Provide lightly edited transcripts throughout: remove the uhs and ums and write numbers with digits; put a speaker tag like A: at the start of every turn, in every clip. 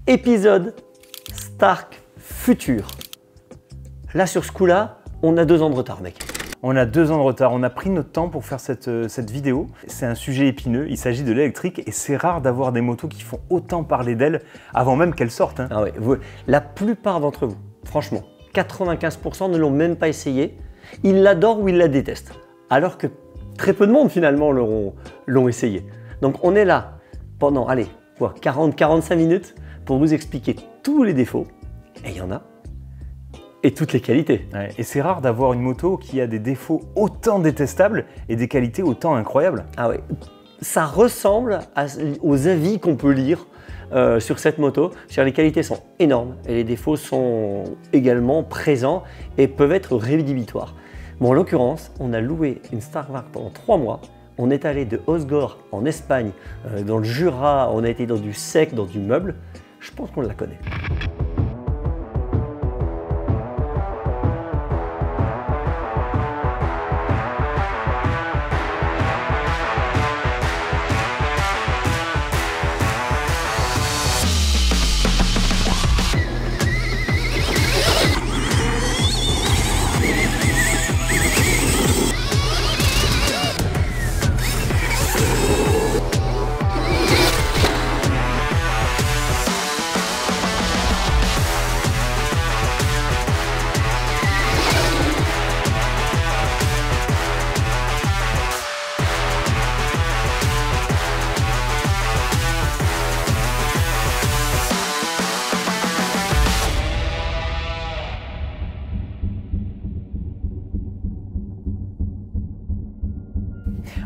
A: Épisode Stark Future. Là, sur ce coup-là, on a 2 ans de retard, mec.
B: On a 2 ans de retard. On a pris notre temps pour faire cette vidéo. C'est un sujet épineux. Il s'agit de l'électrique et c'est rare d'avoir des motos qui font autant parler d'elles avant même qu'elles sortent. Hein.
A: Ah ouais, la plupart d'entre vous, franchement, 95% ne l'ont même pas essayé. Ils l'adorent ou ils la détestent. Alors que très peu de monde, finalement, l'ont essayé. Donc, on est là pendant, allez, 40-45 minutes pour vous expliquer tous les défauts, et il y en a, et toutes les qualités.
B: Ouais, et c'est rare d'avoir une moto qui a des défauts autant détestables et des qualités autant incroyables.
A: Ah oui, ça ressemble aux avis qu'on peut lire sur cette moto. Les qualités sont énormes et les défauts sont également présents et peuvent être rédhibitoires. Bon, en l'occurrence, on a loué une Stark pendant 3 mois. On est allé de Hossegor en Espagne, dans le Jura, on a été dans du sec, dans du meuble. Je pense qu'on la connaît.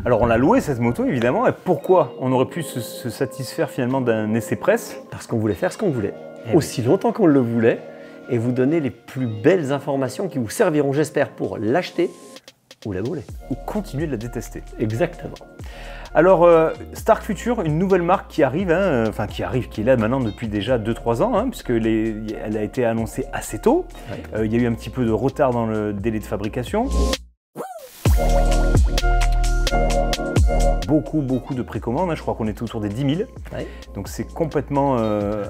B: Alors on l'a loué cette moto évidemment, et pourquoi on aurait pu se satisfaire finalement d'un essai presse?
A: Parce qu'on voulait faire ce qu'on voulait, aussi longtemps qu'on le voulait, et vous donner les plus belles informations qui vous serviront, j'espère, pour l'acheter ou la voler.
B: Ou continuer de la détester.
A: Exactement.
B: Alors Stark Future, une nouvelle marque qui arrive, qui est là maintenant depuis déjà 2-3 ans, hein, puisque elle a été annoncée assez tôt. Ouais. Il y a eu un petit peu de retard dans le délai de fabrication. Beaucoup de précommandes, hein. Je crois qu'on est autour des 10 000, ouais. Donc c'est complètement...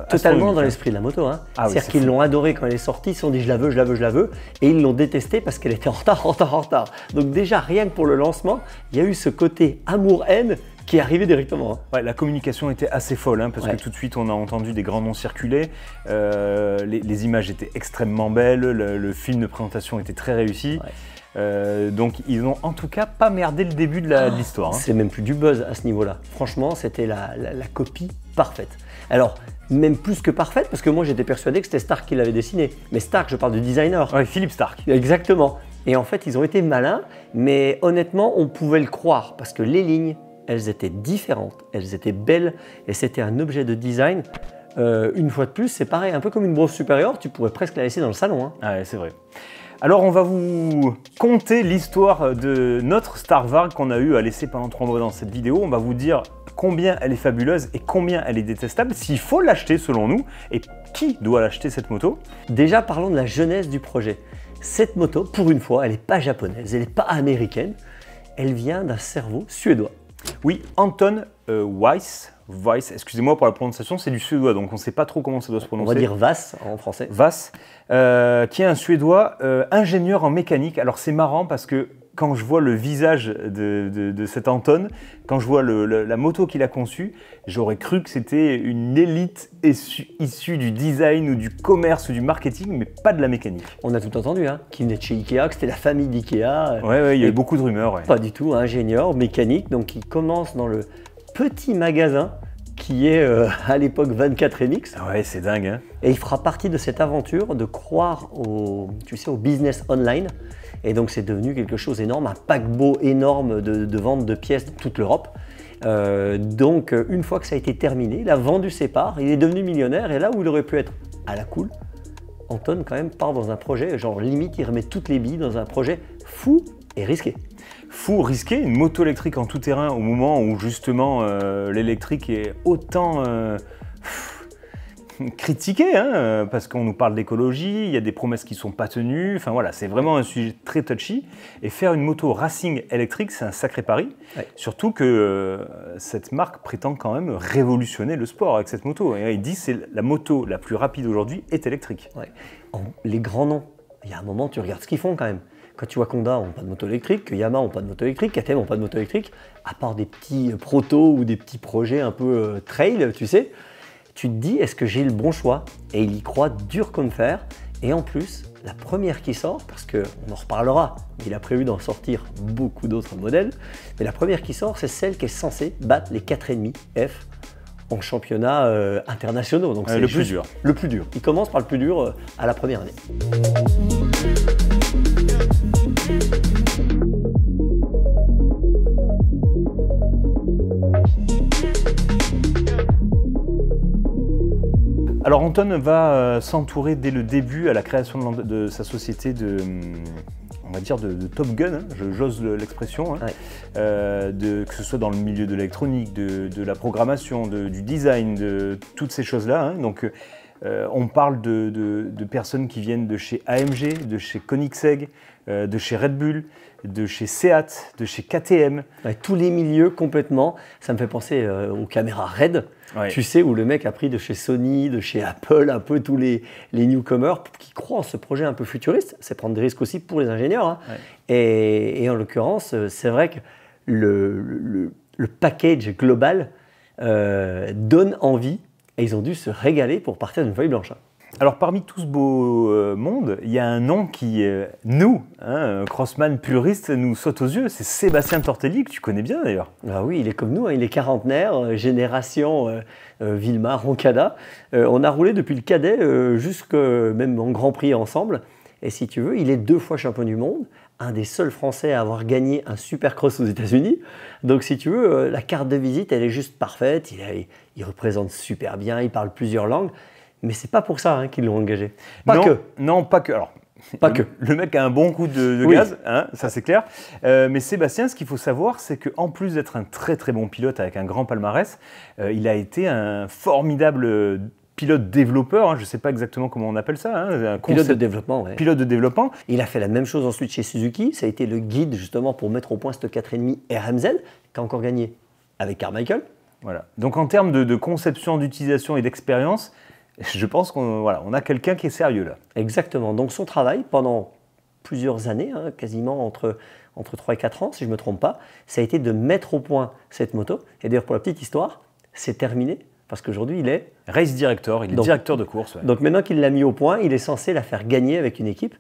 A: totalement dans l'esprit de la moto. Hein. Ah, c'est-à-dire qu'ils l'ont adorée quand elle est sortie, ils se sont dit je la veux, et ils l'ont détestée parce qu'elle était en retard. Donc déjà, rien que pour le lancement, il y a eu ce côté amour-haine qui est arrivé directement. Hein.
B: Ouais, la communication était assez folle, hein, parce que tout de suite on a entendu des grands noms circuler, les images étaient extrêmement belles, le film de présentation était très réussi. Ouais. Donc ils n'ont en tout cas pas merdé le début de l'histoire. Hein.
A: C'est même plus du buzz à ce niveau-là. Franchement, c'était la copie parfaite. Alors, même plus que parfaite, parce que moi j'étais persuadé que c'était Stark qui l'avait dessiné. Mais Stark, je parle de designer.
B: Ouais, Philippe Stark.
A: Exactement. Et en fait, ils ont été malins, mais honnêtement, on pouvait le croire, parce que les lignes, elles étaient différentes, elles étaient belles, et c'était un objet de design. Une fois de plus, c'est pareil, un peu comme une brosse supérieure, tu pourrais presque la laisser dans le salon. Hein.
B: Ah ouais, c'est vrai. Alors on va vous conter l'histoire de notre Stark Varg qu'on a eu à laisser pendant 3 mois dans cette vidéo. On va vous dire combien elle est fabuleuse et combien elle est détestable, s'il faut l'acheter selon nous, et qui doit l'acheter cette moto.
A: Déjà parlons de la genèse du projet. Cette moto, pour une fois, elle n'est pas japonaise, elle n'est pas américaine, elle vient d'un cerveau suédois.
B: Oui, Anton Weiss, excusez-moi pour la prononciation, c'est du suédois, donc on ne sait pas trop comment ça doit se prononcer.
A: On va dire Vass en français.
B: Vass, qui est un suédois ingénieur en mécanique. Alors c'est marrant parce que quand je vois le visage de cet Anton, quand je vois la moto qu'il a conçue, j'aurais cru que c'était une élite issue du design ou du commerce ou du marketing, mais pas de la mécanique.
A: On a tout entendu, hein, qu'il venait de chez Ikea, que c'était la famille d'Ikea.
B: Ouais, il y a eu beaucoup de rumeurs. Ouais.
A: Pas du tout, ingénieur, mécanique, donc il commence dans le petit magasin qui est à l'époque 24MX.
B: Ouais, c'est dingue. Hein.
A: Et il fera partie de cette aventure de croire au business online. Et donc c'est devenu quelque chose d'énorme, un paquebot énorme de vente de pièces dans toute l'Europe. Donc une fois que ça a été terminé, il a vendu ses parts, il est devenu millionnaire. Et là où il aurait pu être à la cool, Anton quand même part dans un projet, genre limite il remet toutes les billes dans un projet fou et risqué.
B: fou, risqué, une moto électrique en tout terrain au moment où justement l'électrique est autant critiqué, hein, parce qu'on nous parle d'écologie, il y a des promesses qui ne sont pas tenues, enfin voilà, c'est vraiment un sujet très touchy. Et faire une moto racing électrique, c'est un sacré pari, surtout que cette marque prétend quand même révolutionner le sport avec cette moto. Et il dit que c'est la moto la plus rapide aujourd'hui est électrique.
A: Ouais. Les grands noms, il y a un moment, tu regardes ce qu'ils font quand même. Quand tu vois qu'Honda n'a pas de moto électrique, que Yamaha n'a pas de moto électrique, KTM n'a pas de moto électrique, à part des petits protos ou des petits projets un peu trail, tu sais, tu te dis, est-ce que j'ai le bon choix? Et il y croit dur comme fer. Et en plus, la première qui sort, parce qu'on en reparlera, il a prévu d'en sortir beaucoup d'autres modèles, mais la première qui sort, c'est celle qui est censée battre les 4,5 F en championnats internationaux. Donc c'est
B: le plus dur.
A: Le plus dur. Il commence par le plus dur à la première année.
B: Alors Anton va s'entourer dès le début à la création de sa société on va dire de Top Gun, hein, j'ose l'expression, hein, que ce soit dans le milieu de l'électronique, de la programmation, du design, de toutes ces choses-là. Hein. Donc on parle de personnes qui viennent de chez AMG, de chez Koenigsegg, de chez Red Bull, de chez Seat, de chez KTM.
A: Ouais, tous les milieux complètement. Ça me fait penser aux caméras RED, tu sais, où le mec a pris de chez Sony, de chez Apple, un peu tous les newcomers qui croient en ce projet un peu futuriste. C'est prendre des risques aussi pour les ingénieurs. Hein. Et en l'occurrence, c'est vrai que le package global donne envie et ils ont dû se régaler pour partir d'une feuille blanche. Hein.
B: Alors parmi tout ce beau monde, il y a un nom qui, nous, hein, crossman puriste, nous saute aux yeux, c'est Sébastien Tortelli, que tu connais bien d'ailleurs.
A: Ah oui, il est comme nous, hein, il est quarantenaire, génération Vilma, Roncada. On a roulé depuis le cadet jusque même en Grand Prix ensemble. Et si tu veux, il est 2 fois champion du monde, un des seuls Français à avoir gagné un supercross aux États-Unis. Donc si tu veux, la carte de visite, elle est juste parfaite, il représente super bien, il parle plusieurs langues. Mais c'est pas pour ça hein, qu'ils l'ont engagé.
B: Non, pas que. Alors,
A: pas que.
B: Le mec a un bon coup de gaz, hein, ça c'est clair. Mais Sébastien, ce qu'il faut savoir, c'est qu'en plus d'être un très très bon pilote avec un grand palmarès, il a été un formidable pilote développeur, hein, je ne sais pas exactement comment on appelle ça. Hein,
A: pilote de développement, oui.
B: Pilote de développement.
A: Il a fait la même chose ensuite chez Suzuki. Ça a été le guide justement pour mettre au point cette 4,5 RMZ, qui a encore gagné avec Carmichael.
B: Voilà. Donc en termes de conception, d'utilisation et d'expérience, je pense qu'on a quelqu'un qui est sérieux là.
A: Exactement. Donc son travail pendant plusieurs années, hein, quasiment entre 3 et 4 ans, si je ne me trompe pas, ça a été de mettre au point cette moto. Et d'ailleurs, pour la petite histoire, c'est terminé parce qu'aujourd'hui, il est
B: race director, il est directeur de course. Ouais.
A: Donc maintenant qu'il l'a mis au point, il est censé la faire gagner avec une équipe.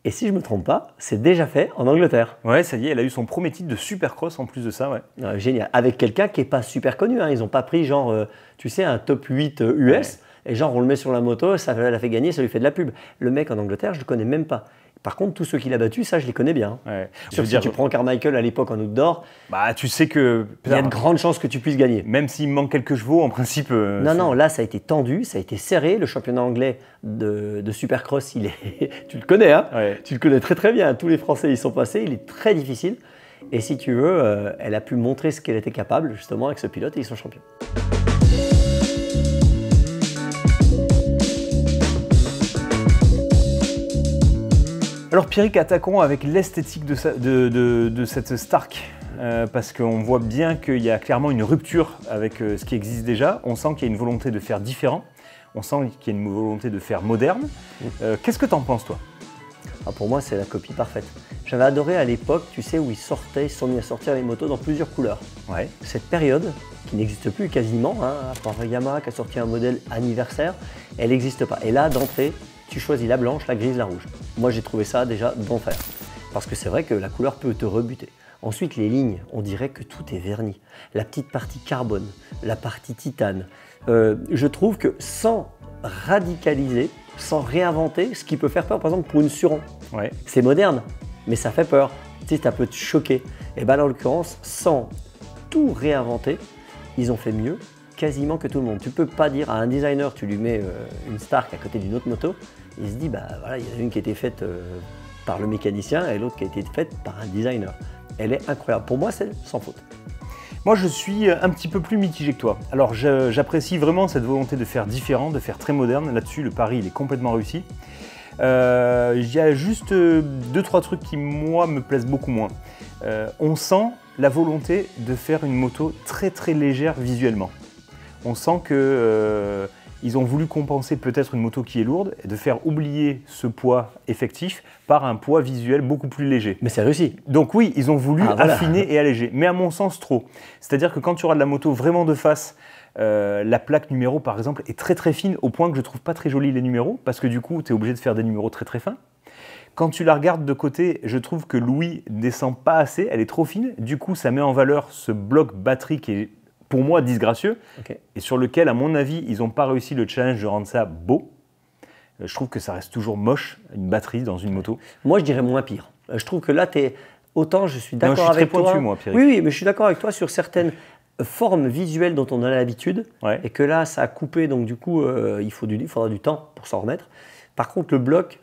A: Et si je ne me trompe pas, c'est déjà fait en Angleterre.
B: Ouais, ça y est, elle a eu son premier titre de Supercross en plus de ça. Ouais.
A: Génial. Avec quelqu'un qui n'est pas super connu. Hein. Ils n'ont pas pris genre, tu sais, un top 8 US. Ouais. Et genre, on le met sur la moto, ça l'a fait gagner, ça lui fait de la pub. Le mec en Angleterre, je ne le connais même pas. Par contre, tous ceux qu'il a battus, ça, je les connais bien.
B: Ouais.
A: Sauf si tu prends Carmichael à l'époque en outdoor,
B: bah, tu sais que
A: il y a de grandes chances que tu puisses gagner.
B: Même s'il manque quelques chevaux, en principe.
A: Non, là, ça a été tendu, ça a été serré. Le championnat anglais de Supercross, tu le connais, hein
B: ouais.
A: Tu le connais très très bien. Tous les Français y sont passés. Il est très difficile. Et si tu veux, elle a pu montrer ce qu'elle était capable, justement, avec ce pilote, et ils sont champions.
B: Alors Pierrick, attaquons avec l'esthétique de cette Stark, parce qu'on voit bien qu'il y a clairement une rupture avec ce qui existe déjà. On sent qu'il y a une volonté de faire différent, on sent qu'il y a une volonté de faire moderne. Qu'est-ce que tu en penses toi?
A: Pour moi, c'est la copie parfaite. J'avais adoré à l'époque, tu sais, où ils sont mis à sortir les motos dans plusieurs couleurs.
B: Ouais.
A: Cette période, qui n'existe plus quasiment, hein, à part Yamaha qui a sorti un modèle anniversaire, elle n'existe pas. Et là, d'entrée, tu choisis la blanche, la grise, la rouge. Moi, j'ai trouvé ça déjà d'enfer. Parce que c'est vrai que la couleur peut te rebuter. Ensuite, les lignes, on dirait que tout est verni. La petite partie carbone, la partie titane. Je trouve que sans radicaliser, sans réinventer, ce qui peut faire peur, par exemple, pour une Suron.
B: Ouais.
A: C'est moderne, mais ça fait peur. Tu sais, ça peut te choquer. Et bien, en l'occurrence, sans tout réinventer, ils ont fait mieux quasiment que tout le monde. Tu peux pas dire à un designer, tu lui mets une Stark à côté d'une autre moto, il se dit, bah voilà, il y en a une qui a été faite par le mécanicien et l'autre qui a été faite par un designer. elle est incroyable. Pour moi, c'est sans faute.
B: Moi, je suis un petit peu plus mitigé que toi. Alors, j'apprécie vraiment cette volonté de faire différent, de faire très moderne. Là-dessus, le pari, il est complètement réussi. Il y a juste 2-3 trucs qui, moi, me plaisent beaucoup moins. On sent la volonté de faire une moto très très légère visuellement. On sent que ils ont voulu compenser peut-être une moto qui est lourde et de faire oublier ce poids effectif par un poids visuel beaucoup plus léger.
A: Mais c'est réussi.
B: Donc oui, ils ont voulu
A: voilà.
B: affiner et alléger, mais à mon sens trop. C'est-à-dire que quand tu auras de la moto vraiment de face, la plaque numéro par exemple est très très fine au point que je trouve pas très joli les numéros parce que du coup tu es obligé de faire des numéros très très fins. Quand tu la regardes de côté, je trouve que l'ouïe descend pas assez, elle est trop fine. Du coup, ça met en valeur ce bloc batterie qui est pour moi disgracieux et sur lequel, à mon avis, ils n'ont pas réussi le challenge de rendre ça beau. Je trouve que ça reste toujours moche, une batterie dans une moto.
A: Moi, je dirais moins pire. Je trouve que là, autant je suis d'accord avec toi.
B: Je suis très pointu, moi, Pierre.
A: Oui, mais je suis d'accord avec toi sur certaines formes visuelles dont on a l'habitude et que là, ça a coupé, donc du coup, il faudra du temps pour s'en remettre. Par contre, le bloc,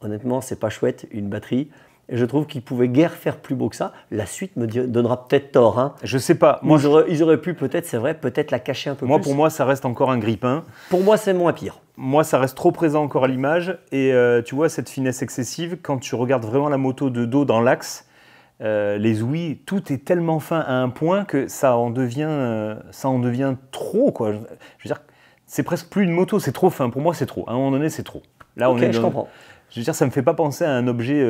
A: honnêtement, c'est pas chouette, une batterie. Et je trouve qu'ils pouvaient guère faire plus beau que ça. La suite me donnera peut-être tort. Hein.
B: Je sais pas.
A: Moi, ils auraient pu peut-être, c'est vrai, peut-être la cacher un peu plus.
B: Pour moi, ça reste encore un grille-pain.
A: Pour moi, c'est moins pire.
B: Moi, ça reste trop présent encore à l'image. Et tu vois, cette finesse excessive, quand tu regardes vraiment la moto de dos dans l'axe, les ouïes, tout est tellement fin à un point que ça en devient trop, quoi. Je veux dire, c'est presque plus une moto, c'est trop fin. Pour moi, c'est trop. À un moment donné, c'est trop. Là,
A: je comprends.
B: Je veux dire, ça me fait pas penser à un objet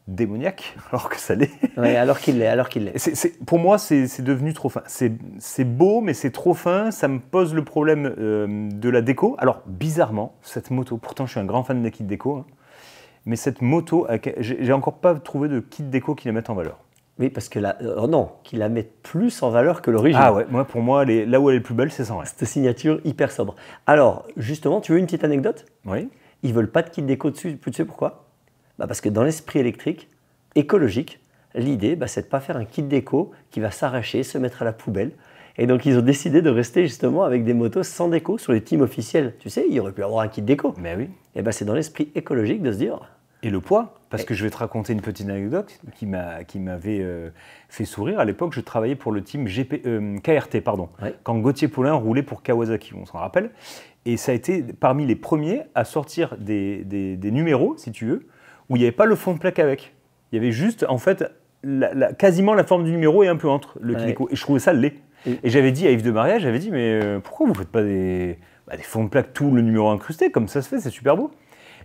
B: démoniaque, alors que ça l'est.
A: Oui, alors qu'il l'est.
B: Pour moi, c'est devenu trop fin. C'est beau, mais c'est trop fin. Ça me pose le problème de la déco. Alors, bizarrement, cette moto, pourtant je suis un grand fan des kits déco, hein, mais cette moto, j'ai encore pas trouvé de kit déco qui la mette en valeur.
A: Oui, parce que non, qui la mettent plus en valeur que l'origine.
B: Ah ouais, pour moi, là où elle est le plus belle, c'est sans rien.
A: Cette signature hyper sobre. Alors, justement, tu veux une petite anecdote ?
B: Oui.
A: Ils veulent pas de kit déco dessus. Tu sais pourquoi ? Parce que dans l'esprit électrique, écologique, l'idée, c'est de ne pas faire un kit déco qui va s'arracher, se mettre à la poubelle. Et donc, ils ont décidé de rester justement avec des motos sans déco sur les teams officiels. Tu sais, il aurait pu avoir un kit déco.
B: Mais oui.
A: Et c'est dans l'esprit écologique de se dire...
B: Et le poids, parce que je vais te raconter une petite anecdote qui m'avait fait sourire. À l'époque, je travaillais pour le team KRT, quand Gauthier Paulin roulait pour Kawasaki, on s'en rappelle. Et ça a été parmi les premiers à sortir des numéros, si tu veux, où il n'y avait pas le fond de plaque avec. Il y avait juste, en fait, quasiment la forme du numéro et un peu entre le kit déco. Et je trouvais ça laid. Et j'avais dit à Yves de Maria, mais pourquoi vous ne faites pas des fonds de plaque, tout le numéro incrusté, comme ça se fait, c'est super beau.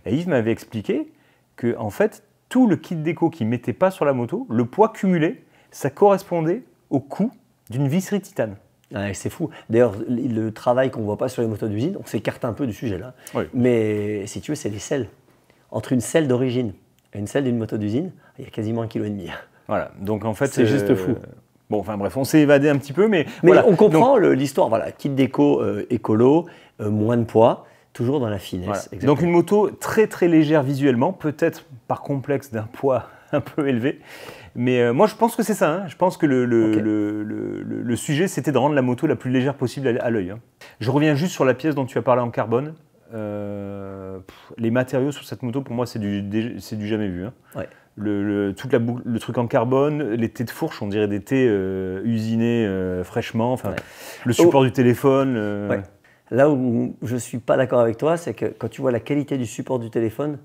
B: Et Yves m'avait expliqué que, en fait, tout le kit déco qu'il ne mettait pas sur la moto, le poids cumulé, ça correspondait au coût d'une visserie titane.
A: Ouais, c'est fou. D'ailleurs, le travail qu'on ne voit pas sur les motos d'usine, on s'écarte un peu du sujet là.
B: Oui.
A: Mais si tu veux, c'est les selles. Entre une selle d'origine et une selle d'une moto d'usine, il y a quasiment 1,5 kg.
B: Voilà, donc en fait...
A: C'est juste fou.
B: Bon, enfin bref, on s'est évadé un petit peu, mais
A: voilà. On comprend l'histoire. Voilà, kit déco écolo, moins de poids, toujours dans la finesse.
B: Voilà. Donc une moto très très légère visuellement, peut-être par complexe d'un poids un peu élevé. Mais moi, je pense que c'est ça. Hein. Je pense que le sujet, c'était de rendre la moto la plus légère possible à l'œil. Hein. Je reviens juste sur la pièce dont tu as parlé en carbone. Les matériaux sur cette moto, pour moi, c'est du jamais vu. Hein.
A: Ouais.
B: Le truc en carbone, les tés de fourche, on dirait des tés usinés fraîchement. Enfin, le support du téléphone.
A: Ouais. Là où je ne suis pas d'accord avec toi, c'est que quand tu vois la qualité du support du téléphone,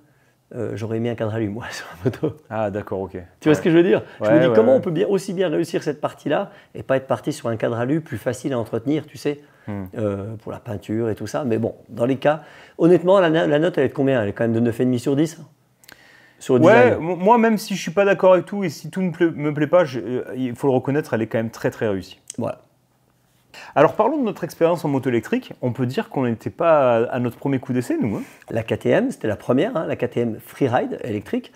A: j'aurais mis un cadre alu, moi, sur la moto.
B: Ah, d'accord, ok.
A: Tu vois ce que je veux dire ? Je me dis, comment on peut aussi bien réussir cette partie-là et pas être parti sur un cadre alu plus facile à entretenir, tu sais, pour la peinture et tout ça. Mais bon, dans les cas, honnêtement, la note, elle est de combien ? Elle est quand même de 9,5 sur 10 sur le design.
B: Moi, même si je ne suis pas d'accord avec tout et si tout ne me plaît pas, il faut le reconnaître, elle est quand même très, très réussie.
A: Voilà.
B: Alors parlons de notre expérience en moto électrique. On peut dire qu'on n'était pas à notre premier coup d'essai, nous. Hein.
A: La KTM, c'était la première, hein, la KTM Freeride électrique,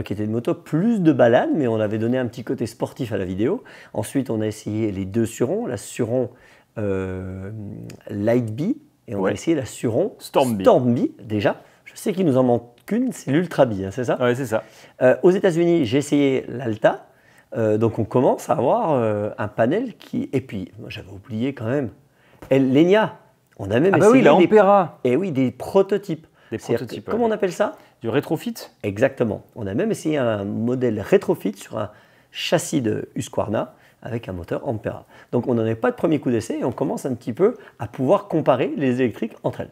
A: qui était une moto plus de balade, mais on avait donné un petit côté sportif à la vidéo. Ensuite, on a essayé les deux Suron, la Suron Light Bee, et on a essayé la Suron Storm Bee, déjà. Je sais qu'il nous en manque qu'une, c'est l'Ultra Bee, hein, c'est ça ?
B: Oui, c'est ça.
A: Aux États-Unis, j'ai essayé l'Alta. Donc on commence à avoir un panel qui... Et puis, moi j'avais oublié quand même, l'Enya. On a même essayé
B: la Ampera.
A: des prototypes.
B: Des prototypes.
A: Comment on appelle ça ?
B: Du rétrofit ?
A: Exactement. On a même essayé un modèle rétrofit sur châssis de Husqvarna avec un moteur Ampera. Donc on n'en est pas de premier coup d'essai et on commence un petit peu à pouvoir comparer les électriques entre elles.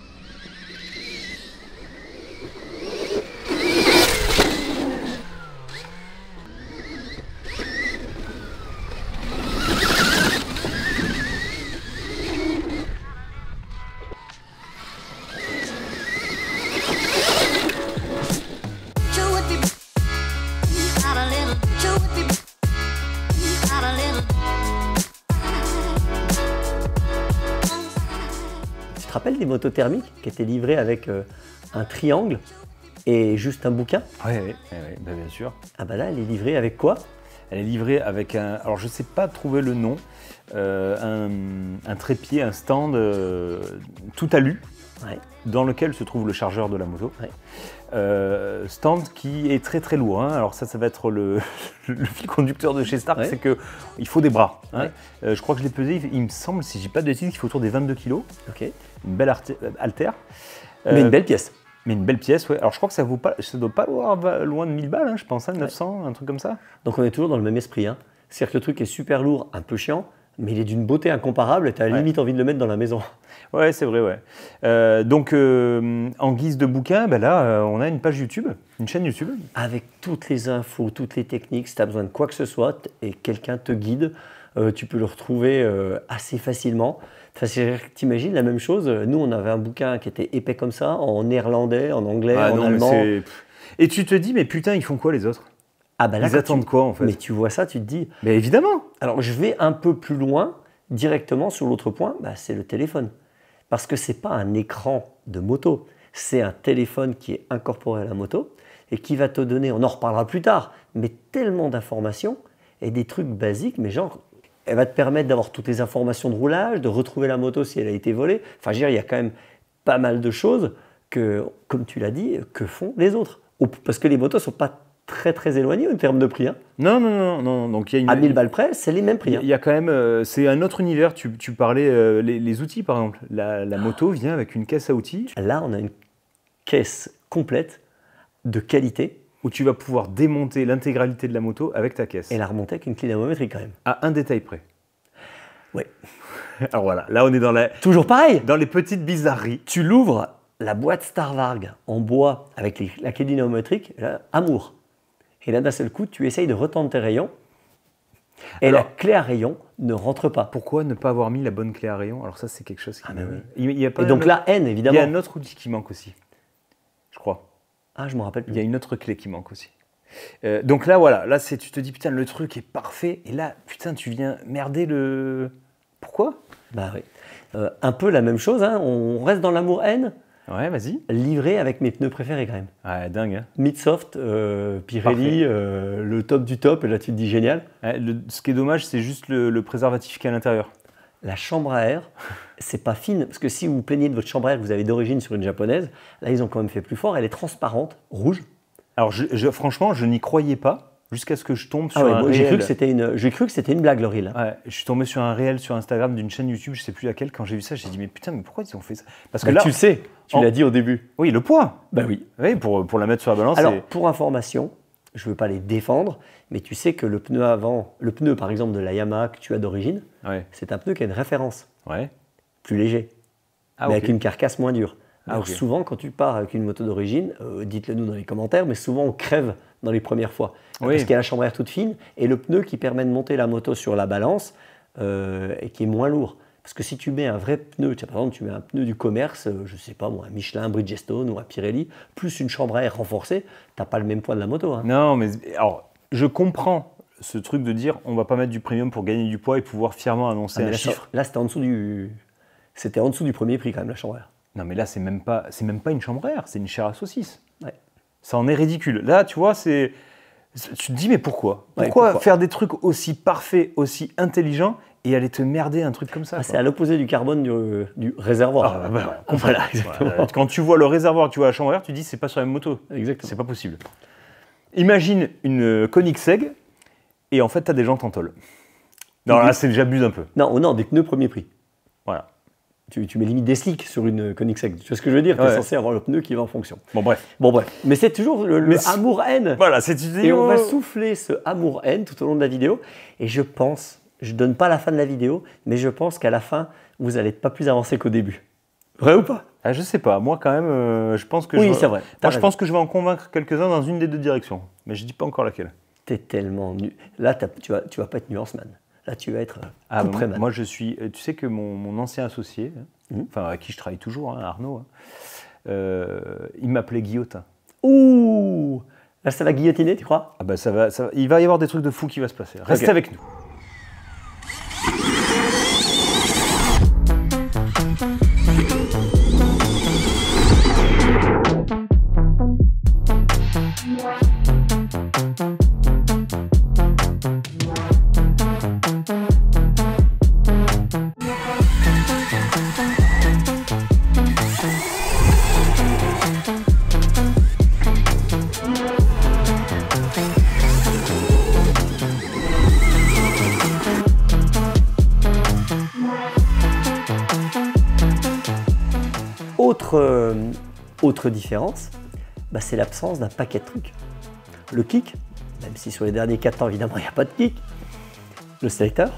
A: Tu te rappelles des motos thermiques qui étaient livrées avec un triangle et juste un bouquin?
B: Oui, bah, bien sûr.
A: Ah bah là, elle est livrée avec quoi?
B: Elle est livrée avec un... Alors je ne sais pas trouver le nom, un trépied, un stand tout alu,
A: Ouais.
B: dans lequel se trouve le chargeur de la moto.
A: Ouais.
B: Stand qui est très très lourd, hein. Alors ça va être le fil conducteur de chez Stark,
A: Ouais.
B: c'est qu'il faut des bras, hein.
A: Ouais.
B: Je crois que je l'ai pesé, il me semble, si je dis pas de bêtises, qu'il faut autour des 22 kg.
A: Ok.
B: Une belle haltère.
A: Mais une belle pièce.
B: Mais une belle pièce, ouais. Alors je crois que ça doit pas loin de 1000 balles, hein, je pense, hein, 900, un truc comme ça.
A: Donc on est toujours dans le même esprit. Hein. C'est-à-dire que le truc est super lourd, un peu chiant, mais il est d'une beauté incomparable et tu as limite envie de le mettre dans la maison.
B: Ouais, c'est vrai, ouais. Donc, en guise de bouquin, ben là, on a une page YouTube, une chaîne YouTube.
A: Avec toutes les infos, toutes les techniques, si tu as besoin de quoi que ce soit et quelqu'un te guide, tu peux le retrouver assez facilement. Enfin, t'imagines la même chose, nous on avait un bouquin qui était épais comme ça, en néerlandais, en anglais, en allemand.
B: Et tu te dis, mais putain, ils font quoi les autres?
A: Ah bah là,
B: ils attendent quoi en fait?
A: Mais tu vois ça, tu te dis...
B: Mais évidemment.
A: Alors je vais un peu plus loin, directement sur l'autre point, bah, c'est le téléphone. Parce que ce n'est pas un écran de moto, c'est un téléphone qui est incorporé à la moto et qui va te donner, on en reparlera plus tard, mais tellement d'informations et des trucs basiques, mais genre, elle va te permettre d'avoir toutes les informations de roulage, de retrouver la moto si elle a été volée. Enfin, je veux dire, il y a quand même pas mal de choses que, comme tu l'as dit, que font les autres. Parce que les motos ne sont pas très très éloignées en termes de prix. Hein.
B: Non. Donc, il y a une...
A: À 1000 balles près, c'est les mêmes prix.
B: Il y a quand même, c'est un autre univers. Tu parlais les outils par exemple. La moto vient avec une caisse à outils.
A: Là, on a une caisse complète de qualité.
B: Où tu vas pouvoir démonter l'intégralité de la moto avec ta caisse.
A: Et la remonter avec une clé dynamométrique quand même.
B: À un détail près.
A: Ouais.
B: Alors voilà, là on est dans
A: Toujours pareil.
B: Dans les petites bizarreries.
A: Tu l'ouvres, la boîte Starvarg en bois avec la clé dynamométrique, là, amour. Et là d'un seul coup, tu essayes de retendre tes rayons. Et alors, la clé à rayon ne rentre pas.
B: Pourquoi ne pas avoir mis la bonne clé à rayon? Alors ça c'est quelque chose qui...
A: Ah ben oui.
B: Il y a pas
A: et donc la N évidemment.
B: Il y a un autre outil qui manque aussi, je crois.
A: Ah, je me rappelle plus.
B: Il y a une autre clé qui manque aussi. Donc là, voilà, là, tu te dis, putain, le truc est parfait. Et là, putain, tu viens merder le... Pourquoi?
A: Bah oui. Un peu la même chose, hein. On reste dans l'amour N.
B: Ouais, vas-y.
A: Livré avec mes pneus préférés quand même.
B: Ouais, dingue. Hein.
A: Midsoft, Pirelli, le top du top. Et là, tu te dis génial.
B: Ouais, ce qui est dommage, c'est juste le préservatif qui est à l'intérieur.
A: La chambre à air, c'est pas fine, parce que si vous plaignez de votre chambre à air que vous avez d'origine sur une japonaise, là ils ont quand même fait plus fort, elle est transparente, rouge.
B: Alors franchement, je n'y croyais pas, jusqu'à ce que je tombe sur un réel.
A: J'ai cru que c'était une blague, le reel.
B: Ouais, je suis tombé sur un réel sur Instagram d'une chaîne YouTube, je sais plus laquelle, quand j'ai vu ça, j'ai dit mais putain, mais pourquoi ils ont fait ça? Parce que
A: là, tu le sais, tu l'as dit au début.
B: Oui, le poids.
A: Bah oui.
B: Oui, pour la mettre sur la balance.
A: Alors, pour information, je ne veux pas les défendre, mais tu sais que le pneu avant, le pneu par exemple de la Yamaha que tu as d'origine, c'est un pneu qui a une référence, plus léger, mais avec une carcasse moins dure. Alors souvent, quand tu pars avec une moto d'origine, dites-le nous dans les commentaires, mais souvent on crève dans les premières fois. Parce qu'il y a la chambre à air toute fine et le pneu qui permet de monter la moto sur la balance et qui est moins lourd. Parce que si tu mets un vrai pneu, par exemple tu mets un pneu du commerce, je ne sais pas moi, un Michelin, un Bridgestone ou un Pirelli, plus une chambre à air renforcée, tu n'as pas le même poids de la moto. Hein.
B: Non, mais alors, je comprends ce truc de dire on va pas mettre du premium pour gagner du poids et pouvoir fièrement annoncer un chiffre.
A: Là, c'était en dessous du premier prix quand même, la chambre à air.
B: Non, mais là, c'est même pas une chambre à air, c'est une chair à saucisse.
A: Ouais.
B: Ça en est ridicule. Là, tu vois, tu te dis, mais pourquoi pourquoi faire des trucs aussi parfaits, aussi intelligents et aller te merder un truc comme ça?
A: C'est à l'opposé du carbone du réservoir. Voilà,
B: exactement. Quand tu vois le réservoir, tu vois la chambre à air, tu dis, c'est pas sur la même moto.
A: Exactement.
B: C'est pas possible. Imagine une Koenigsegg et en fait, tu as des jantes en tôle. Non, là, c'est j'abuse un peu.
A: Non, des pneus premier prix.
B: Voilà.
A: tu mets limite des slicks sur une Koenigsegg. Tu vois ce que je veux dire? Tu es censé avoir le pneu qui va en fonction.
B: Bon, bref.
A: Mais c'est toujours le amour-haine.
B: Voilà, c'est une vidéo.
A: Et on va souffler ce amour-haine tout au long de la vidéo. Et je pense, je donne pas la fin de la vidéo, mais je pense qu'à la fin, vous n'allez pas plus avancé qu'au début. Vrai ou pas?
B: Ah, je sais pas. Moi, quand même, je pense que
A: c'est vrai.
B: Moi, je pense que je vais en convaincre quelques-uns dans une des 2 directions. Mais je dis pas encore laquelle.
A: T'es tellement nu. Là, tu vas pas être nuance man. Là, tu vas être man.
B: Moi, je suis. Tu sais que mon ancien associé, enfin, avec qui je travaille toujours, Arnaud, il m'appelait Guillotin.
A: Ouh! Là, ça va guillotiner, tu crois?
B: Ah bah ça va. Il va y avoir des trucs de fou qui va se passer. Restez avec nous.
A: Autre différence, c'est l'absence d'un paquet de trucs. Le kick, même si sur les derniers 4 ans, évidemment, il n'y a pas de kick. Le sélecteur,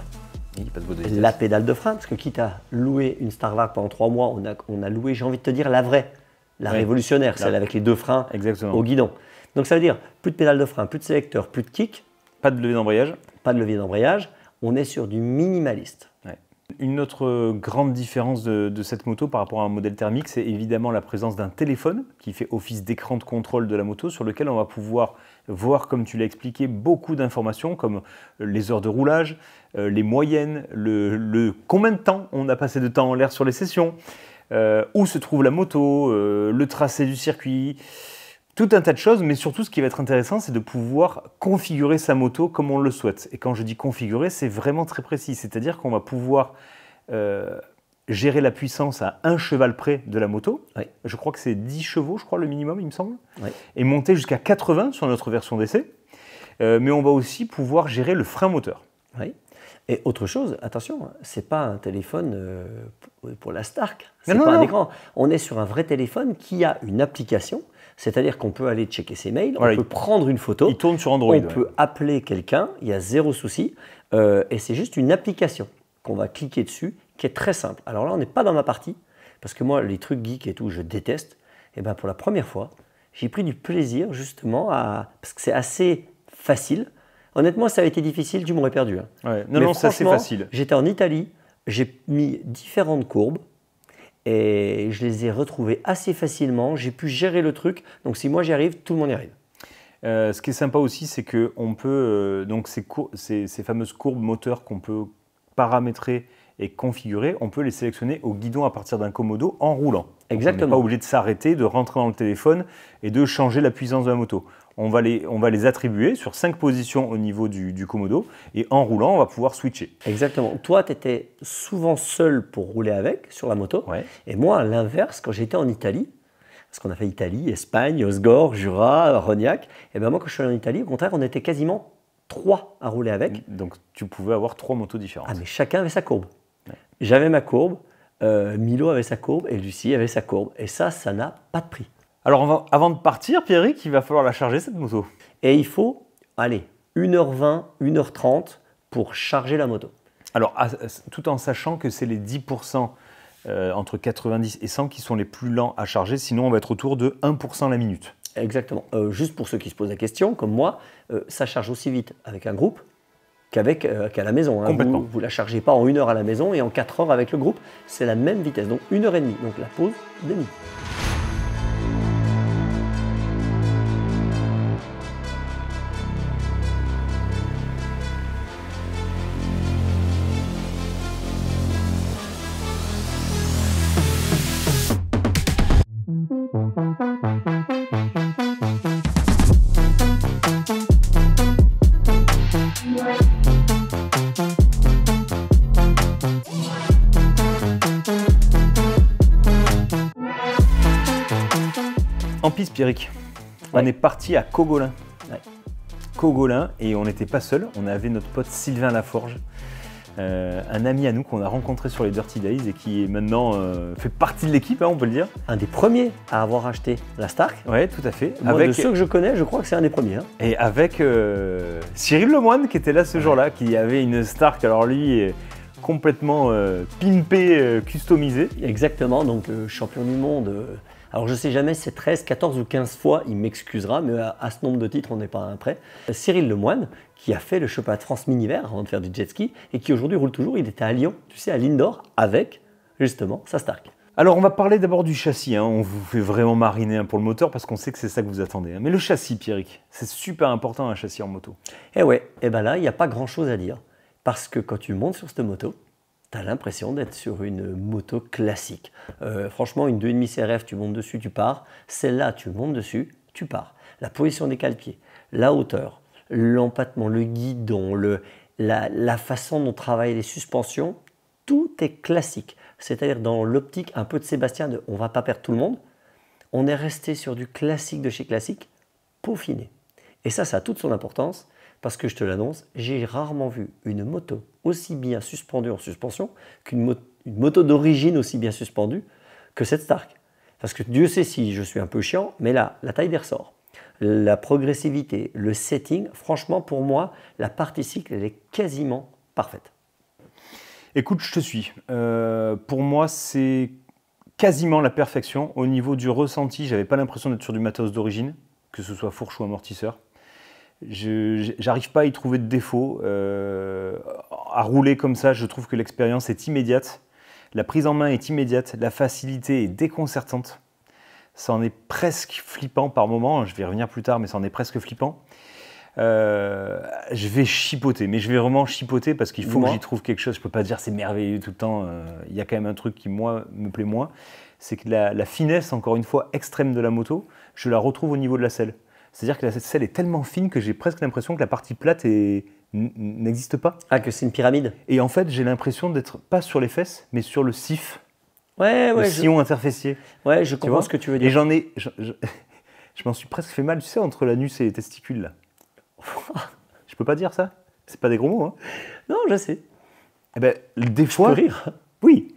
A: la pédale de frein, parce que quitte à louer une Starlark pendant 3 mois, on a loué, j'ai envie de te dire, la vraie, révolutionnaire, celle avec les 2 freins au guidon. Donc ça veut dire plus de pédale de frein, plus de sélecteur, plus de kick.
B: Pas de levier d'embrayage.
A: Pas de levier d'embrayage. On est sur du minimaliste.
B: Ouais. Une autre grande différence de cette moto par rapport à un modèle thermique, c'est évidemment la présence d'un téléphone qui fait office d'écran de contrôle de la moto, sur lequel on va pouvoir voir, comme tu l'as expliqué, beaucoup d'informations comme les heures de roulage, les moyennes, combien de temps on a passé de temps en l'air sur les sessions, où se trouve la moto, le tracé du circuit, tout un tas de choses, mais surtout ce qui va être intéressant, c'est de pouvoir configurer sa moto comme on le souhaite. Et quand je dis configurer, c'est vraiment très précis, c'est-à-dire qu'on va pouvoir gérer la puissance à 1 cheval près de la moto.
A: Oui.
B: Je crois que c'est 10 chevaux, je crois, le minimum, il me semble.
A: Oui.
B: Et monter jusqu'à 80 sur notre version d'essai. Mais on va aussi pouvoir gérer le frein moteur.
A: Oui. Et autre chose, attention, c'est pas un téléphone pour la Stark, c'est
B: non,
A: pas un
B: non.
A: écran. On est sur un vrai téléphone qui a une application, c'est-à-dire qu'on peut aller checker ses mails,
B: voilà,
A: on peut prendre une photo,
B: il tourne sur Android,
A: on peut appeler quelqu'un, il y a 0 souci, et c'est juste une application qu'on va cliquer dessus, qui est très simple. Alors là, on n'est pas dans ma partie, parce que moi, les trucs geeks et tout, je déteste. Et bien pour la première fois, j'ai pris du plaisir justement parce que c'est assez facile. Honnêtement, si ça avait été difficile, tu m'aurais perdu.
B: Ouais. Non, c'est assez facile.
A: J'étais en Italie, j'ai mis différentes courbes et je les ai retrouvées assez facilement. J'ai pu gérer le truc. Donc si moi j'y arrive, tout le monde y arrive.
B: Ce qui est sympa aussi, c'est qu'on peut, donc ces fameuses courbes moteurs qu'on peut paramétrer et configurer, on peut les sélectionner au guidon à partir d'un Komodo en roulant.
A: Exactement.
B: On n'est pas obligé de s'arrêter, de rentrer dans le téléphone et de changer la puissance de la moto. On va les attribuer sur 5 positions au niveau du Komodo et en roulant, on va pouvoir switcher.
A: Exactement. Toi, tu étais souvent seul pour rouler avec sur la moto.
B: Ouais.
A: Et moi, à l'inverse, quand j'étais en Italie, parce qu'on a fait Italie, Espagne, Osgore, Jura, Rognac, et ben moi, quand je suis allé en Italie, au contraire, on était quasiment 3 à rouler avec.
B: Donc tu pouvais avoir 3 motos différentes.
A: Ah, mais chacun avait sa courbe.
B: Ouais.
A: J'avais ma courbe, Milo avait sa courbe et Lucie avait sa courbe. Et ça n'a pas de prix.
B: Alors avant de partir, Pierrick, il va falloir la charger cette moto.
A: Et il faut, allez, 1h20, 1h30 pour charger la moto.
B: Alors, tout en sachant que c'est les 10% entre 90 et 100 qui sont les plus lents à charger, sinon on va être autour de 1% la minute.
A: Exactement. Juste pour ceux qui se posent la question, comme moi, ça charge aussi vite avec un groupe qu'à la maison.
B: Complètement.
A: Vous ne la chargez pas en 1 heure à la maison et en 4 heures avec le groupe. C'est la même vitesse, donc 1h30. Donc la pause, demi.
B: En piste, Pierrick,
A: Ouais.
B: on est parti à Cogolin.
A: Ouais.
B: Cogolin, et on n'était pas seul, on avait notre pote Sylvain Laforge, un ami à nous qu'on a rencontré sur les Dirty Days et qui est maintenant fait partie de l'équipe, hein, on peut le dire.
A: Un des premiers à avoir acheté la Stark.
B: Oui, tout à fait.
A: Moi, de ceux que je connais, je crois que c'est un des premiers. Hein.
B: Et avec Cyril Lemoine qui était là ce jour-là, qui avait une Stark, alors lui, complètement pimpé, customisé.
A: Exactement, donc champion du monde. Alors je sais jamais si c'est 13, 14 ou 15 fois, il m'excusera, mais à ce nombre de titres, on n'est pas prêt. Cyril Lemoine, qui a fait le championnat de France mini-vert avant de faire du jet ski, et qui aujourd'hui roule toujours, il était à Lyon, tu sais, à l'Indoor, avec justement sa Stark.
B: Alors on va parler d'abord du châssis, hein. On vous fait vraiment mariner pour le moteur parce qu'on sait que c'est ça que vous attendez. Hein. Mais le châssis, Pierrick, c'est super important un châssis en moto.
A: Eh ouais, et ben là, il n'y a pas grand chose à dire, parce que quand tu montes sur cette moto, tu as l'impression d'être sur une moto classique. Franchement, une 2,5 CRF, tu montes dessus, tu pars. Celle-là, tu montes dessus, tu pars. La position des cale-pieds, la hauteur, l'empattement, le guidon, la façon dont travaillent les suspensions, tout est classique. C'est-à-dire dans l'optique un peu de Sébastien de on ne va pas perdre tout le monde, on est resté sur du classique de chez classique, peaufiné. Et ça a toute son importance. Parce que je te l'annonce, j'ai rarement vu une moto aussi bien suspendue en suspension qu'une moto d'origine aussi bien suspendue que cette Stark. Parce que Dieu sait si je suis un peu chiant, mais là, la taille des ressorts, la progressivité, le setting, franchement pour moi, la partie cycle, elle est quasiment parfaite.
B: Écoute, je te suis. Pour moi, c'est quasiment la perfection. Au niveau du ressenti, j'avais pas l'impression d'être sur du matos d'origine, que ce soit fourche ou amortisseur. J'arrive pas à y trouver de défaut. À rouler comme ça, je trouve que l'expérience est immédiate. La prise en main est immédiate. La facilité est déconcertante. Ça en est presque flippant par moment. Je vais y revenir plus tard, mais ça en est presque flippant. Je vais chipoter, mais je vais vraiment chipoter parce qu'il faut que j'y trouve quelque chose. Je peux pas dire c'est merveilleux tout le temps. Il y a quand même un truc qui, moi, me plaît moins. C'est que la finesse, encore une fois, extrême de la moto, je la retrouve au niveau de la selle. C'est-à-dire que la selle est tellement fine que j'ai presque l'impression que la partie plate n'existe pas.
A: Ah, que c'est une pyramide.
B: Et en fait, j'ai l'impression d'être pas sur les fesses, mais sur le sif.
A: Ouais,
B: le sillon interfessier.
A: Ouais, je comprends ce que tu veux dire.
B: Et je m'en suis presque fait mal, tu sais, entre l'anus et les testicules, là. Je peux pas dire ça? C'est pas des gros mots, hein?
A: Non, je sais.
B: Eh ben, des fois...
A: Tu peux rire.
B: Oui.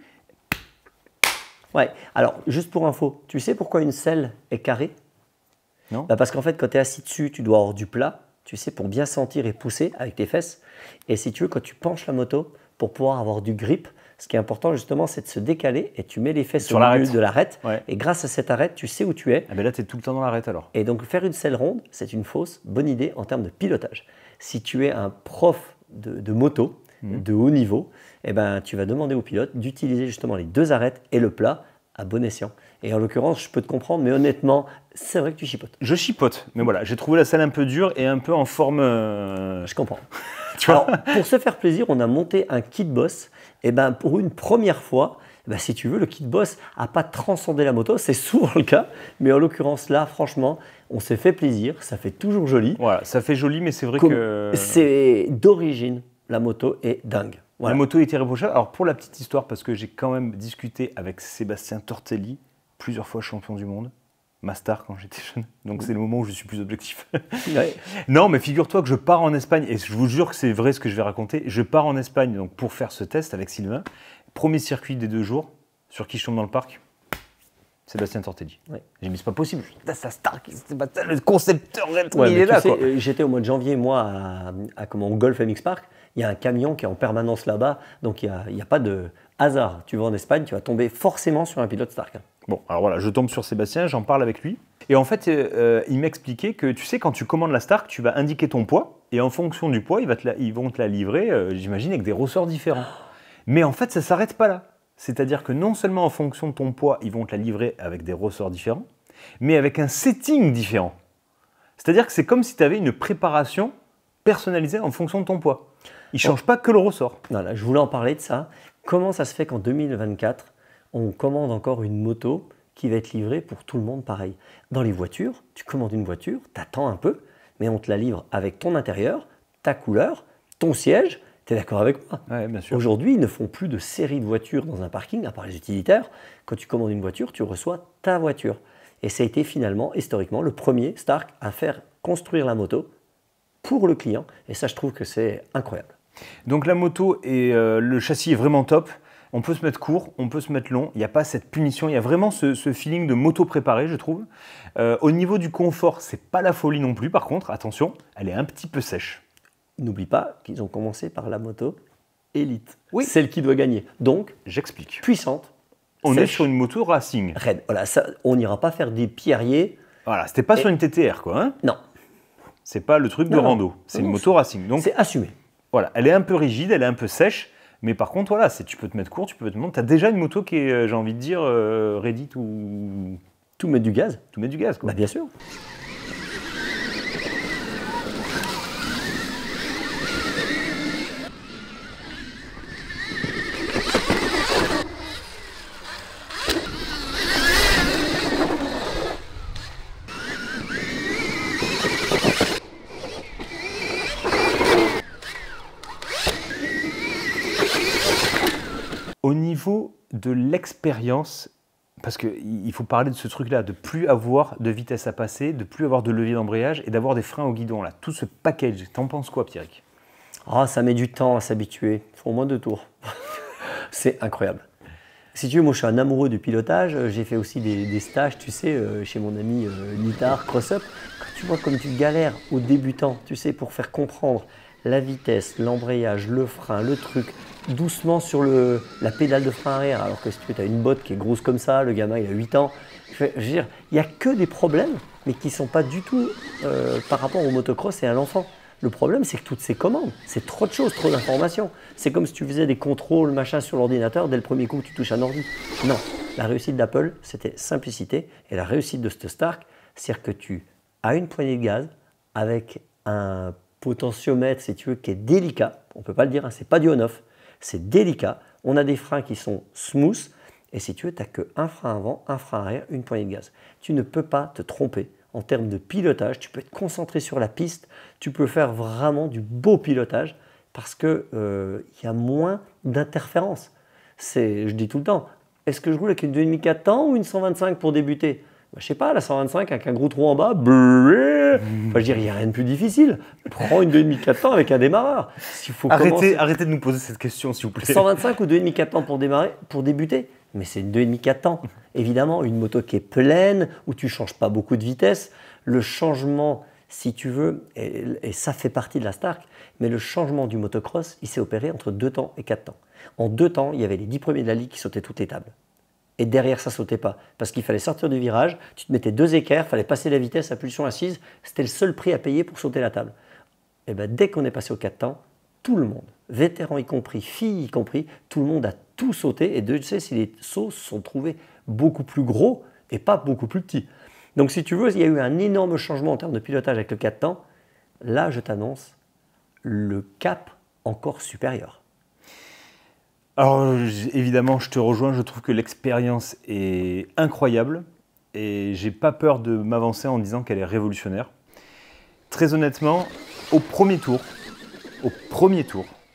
A: Ouais, alors, juste pour info, tu sais pourquoi une selle est carrée?
B: Non.
A: Parce qu'en fait, quand tu es assis dessus, tu dois avoir du plat, tu sais, pour bien sentir et pousser avec tes fesses. Et si tu veux, quand tu penches la moto, pour pouvoir avoir du grip, ce qui est important justement, c'est de se décaler et tu mets les fesses
B: sur
A: au milieu de l'arête.
B: Ouais.
A: Et grâce à cette arête, tu sais où tu es.
B: Ah ben là, tu es tout le temps dans l'arête alors.
A: Et donc, faire une selle ronde, c'est une fausse bonne idée en termes de pilotage. Si tu es un prof de moto, de haut niveau, eh ben, tu vas demander au pilote d'utiliser justement les deux arêtes et le plat à bon escient. Et en l'occurrence, je peux te comprendre, mais honnêtement, c'est vrai que tu chipotes.
B: Je chipote, mais voilà, j'ai trouvé la selle un peu dure et un peu en forme...
A: Je comprends.
B: Tu vois.
A: Alors, pour se faire plaisir, on a monté un kit boss. Et ben, pour une première fois, ben, si tu veux, le kit boss n'a pas transcendé la moto. C'est souvent le cas, mais en l'occurrence, là, franchement, on s'est fait plaisir. Ça fait toujours joli.
B: Voilà, ça fait joli, mais c'est vrai que...
A: C'est d'origine, la moto est dingue. Voilà.
B: La moto est irréprochable. Alors, pour la petite histoire, parce que j'ai quand même discuté avec Sébastien Tortelli, plusieurs fois champion du monde, ma star quand j'étais jeune, donc c'est le moment où je suis plus objectif.
A: Ouais.
B: Non, mais figure-toi que je pars en Espagne, et je vous jure que c'est vrai ce que je vais raconter, je pars en Espagne donc, pour faire ce test avec Sylvain, premier circuit des 2 jours, sur qui je tombe dans le parc, Sébastien Tortelli. Ouais. J'ai dit, mais c'est pas possible, sa star, le concepteur, il est là.
A: J'étais au mois de janvier, moi, au Golf MX Park, il y a un camion qui est en permanence là-bas, donc il n'y a pas de hasard. Tu vas en Espagne, tu vas tomber forcément sur un pilote Stark.
B: Bon, alors voilà, je tombe sur Sébastien, j'en parle avec lui. Et en fait, il m'expliquait que, tu sais, quand tu commandes la Stark, tu vas indiquer ton poids, et en fonction du poids, ils vont te la livrer, j'imagine, avec des ressorts différents. Mais en fait, ça ne s'arrête pas là. C'est-à-dire que non seulement en fonction de ton poids, ils vont te la livrer avec des ressorts différents, mais avec un setting différent. C'est-à-dire que c'est comme si tu avais une préparation personnalisée en fonction de ton poids. Ils ne changent pas que le ressort.
A: Voilà, je voulais en parler de ça. Comment ça se fait qu'en 2024, on commande encore une moto qui va être livrée pour tout le monde pareil? Dans les voitures, tu commandes une voiture, tu attends un peu, mais on te la livre avec ton intérieur, ta couleur, ton siège. Tu es d'accord avec moi?
B: Ouais, bien sûr.
A: Aujourd'hui, ils ne font plus de série de voitures dans un parking, à part les utilitaires. Quand tu commandes une voiture, tu reçois ta voiture. Et ça a été finalement, historiquement, le premier Stark à faire construire la moto pour le client. Et ça, je trouve que c'est incroyable.
B: Donc la moto et le châssis est vraiment top. On peut se mettre court, on peut se mettre long. Il n'y a pas cette punition. Il y a vraiment ce feeling de moto préparée, je trouve. Au niveau du confort, c'est pas la folie non plus. Par contre, attention, elle est un petit peu sèche.
A: N'oublie pas qu'ils ont commencé par la moto élite.
B: Oui.
A: Celle qui doit gagner. Donc,
B: J'explique.
A: puissante.
B: On est
A: sèche,
B: sur une moto racing.
A: raide. Voilà, ça, on n'ira pas faire des pierriers.
B: Voilà, c'était pas sur une TTR, quoi. Hein,
A: Non,
B: c'est pas le truc de
A: Non, non.
B: rando. C'est
A: Non,
B: une
A: non,
B: moto racing. Donc
A: c'est assumé.
B: voilà, elle est un peu rigide, elle est un peu sèche. Mais par contre, voilà, tu peux te mettre court, tu peux te mettre. Tu as déjà une moto qui est, j'ai envie de dire, ready to
A: Tout mettre du gaz.
B: mettre du gaz, quoi.
A: Bah, bien sûr.
B: Au niveau de l'expérience, parce qu'il faut parler de ce truc-là, de plus avoir de vitesse à passer, de plus avoir de levier d'embrayage et d'avoir des freins au guidon, là. Tout ce package, t'en penses quoi, Pierrick?
A: Ah, ça met du temps à s'habituer. Il faut au moins 2 tours. C'est incroyable. Si tu veux, moi je suis un amoureux du pilotage. J'ai fait aussi des stages, tu sais, chez mon ami Nitar, Cross-Up. Quand tu vois comme tu galères aux débutants, tu sais, pour faire comprendre la vitesse, l'embrayage, le frein, le truc, doucement sur la pédale de frein arrière. Alors que si tu as une botte qui est grosse comme ça, le gamin il a 8 ans. Je veux dire, il n'y a que des problèmes, mais qui ne sont pas du tout par rapport au motocross et à l'enfant. Le problème, c'est que toutes ces commandes, c'est trop de choses, trop d'informations. C'est comme si tu faisais des contrôles, machin, sur l'ordinateur, dès le premier coup que tu touches un ordi. Non, la réussite d'Apple, c'était simplicité. Et la réussite de ce Stark, c'est que tu as une poignée de gaz avec un potentiomètre, si tu veux, qui est délicat. On ne peut pas le dire, hein, c'est pas du on-off, c'est délicat. On a des freins qui sont smooth. Et si tu veux, tu n'as qu'un frein avant, un frein arrière, une poignée de gaz. Tu ne peux pas te tromper. En termes de pilotage, tu peux être concentré sur la piste, tu peux faire vraiment du beau pilotage parce qu'il y a moins d'interférences. Je dis tout le temps, est-ce que je roule avec une 2,5 4 temps ou une 125 pour débuter? Je ne sais pas, la 125 avec un gros trou en bas, enfin, je veux dire, il n'y a rien de plus difficile. Prends une 2,5 4 temps avec un démarreur.
B: Arrêtez de nous poser cette question, s'il vous plaît.
A: 125 ou 2,5 4 temps pour débuter? Mais c'est une 2,5 4 temps. Évidemment, une moto qui est pleine, où tu ne changes pas beaucoup de vitesse. Le changement, si tu veux, et ça fait partie de la Stark, mais le changement du motocross, il s'est opéré entre 2 temps et 4 temps. En 2 temps, il y avait les 10 premiers de la ligue qui sautaient toutes les tables. Et derrière, ça ne sautait pas. Parce qu'il fallait sortir du virage, tu te mettais 2 équerres, il fallait passer la vitesse à pulsion assise. C'était le seul prix à payer pour sauter la table. Et bien, dès qu'on est passé au 4 temps, tout le monde, vétérans y compris, filles y compris, tout le monde a tout sauté. Et Dieu sait si les sauts se sont trouvés beaucoup plus gros et pas beaucoup plus petits. Donc si tu veux, il y a eu un énorme changement en termes de pilotage avec le 4 temps. Là, je t'annonce le cap encore supérieur.
B: Alors évidemment, je te rejoins, je trouve que l'expérience est incroyable et j'ai pas peur de m'avancer en disant qu'elle est révolutionnaire. Très honnêtement, au premier tour,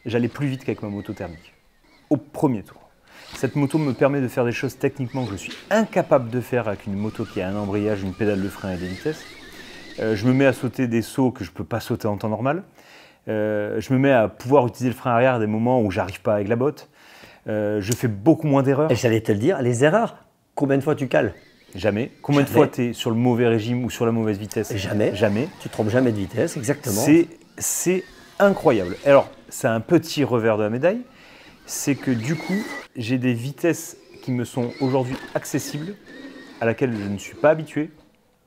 B: j'allais plus vite qu'avec ma moto thermique. Au premier tour. Cette moto me permet de faire des choses techniquement que je suis incapable de faire avec une moto qui a un embrayage, une pédale de frein et des vitesses. Je me mets à sauter des sauts que je ne peux pas sauter en temps normal. Je me mets à pouvoir utiliser le frein arrière à des moments où j'arrive pas avec la botte. Je fais beaucoup moins d'erreurs.
A: Et j'allais te le dire, les erreurs, combien de fois tu cales?
B: Jamais. Combien de fois tu es sur le mauvais régime ou sur la mauvaise vitesse?
A: Jamais.
B: Jamais.
A: Tu ne trompes jamais de vitesse, exactement.
B: C'est incroyable. Alors, c'est un petit revers de la médaille, c'est que du coup, j'ai des vitesses qui me sont aujourd'hui accessibles, à laquelle je ne suis pas habitué,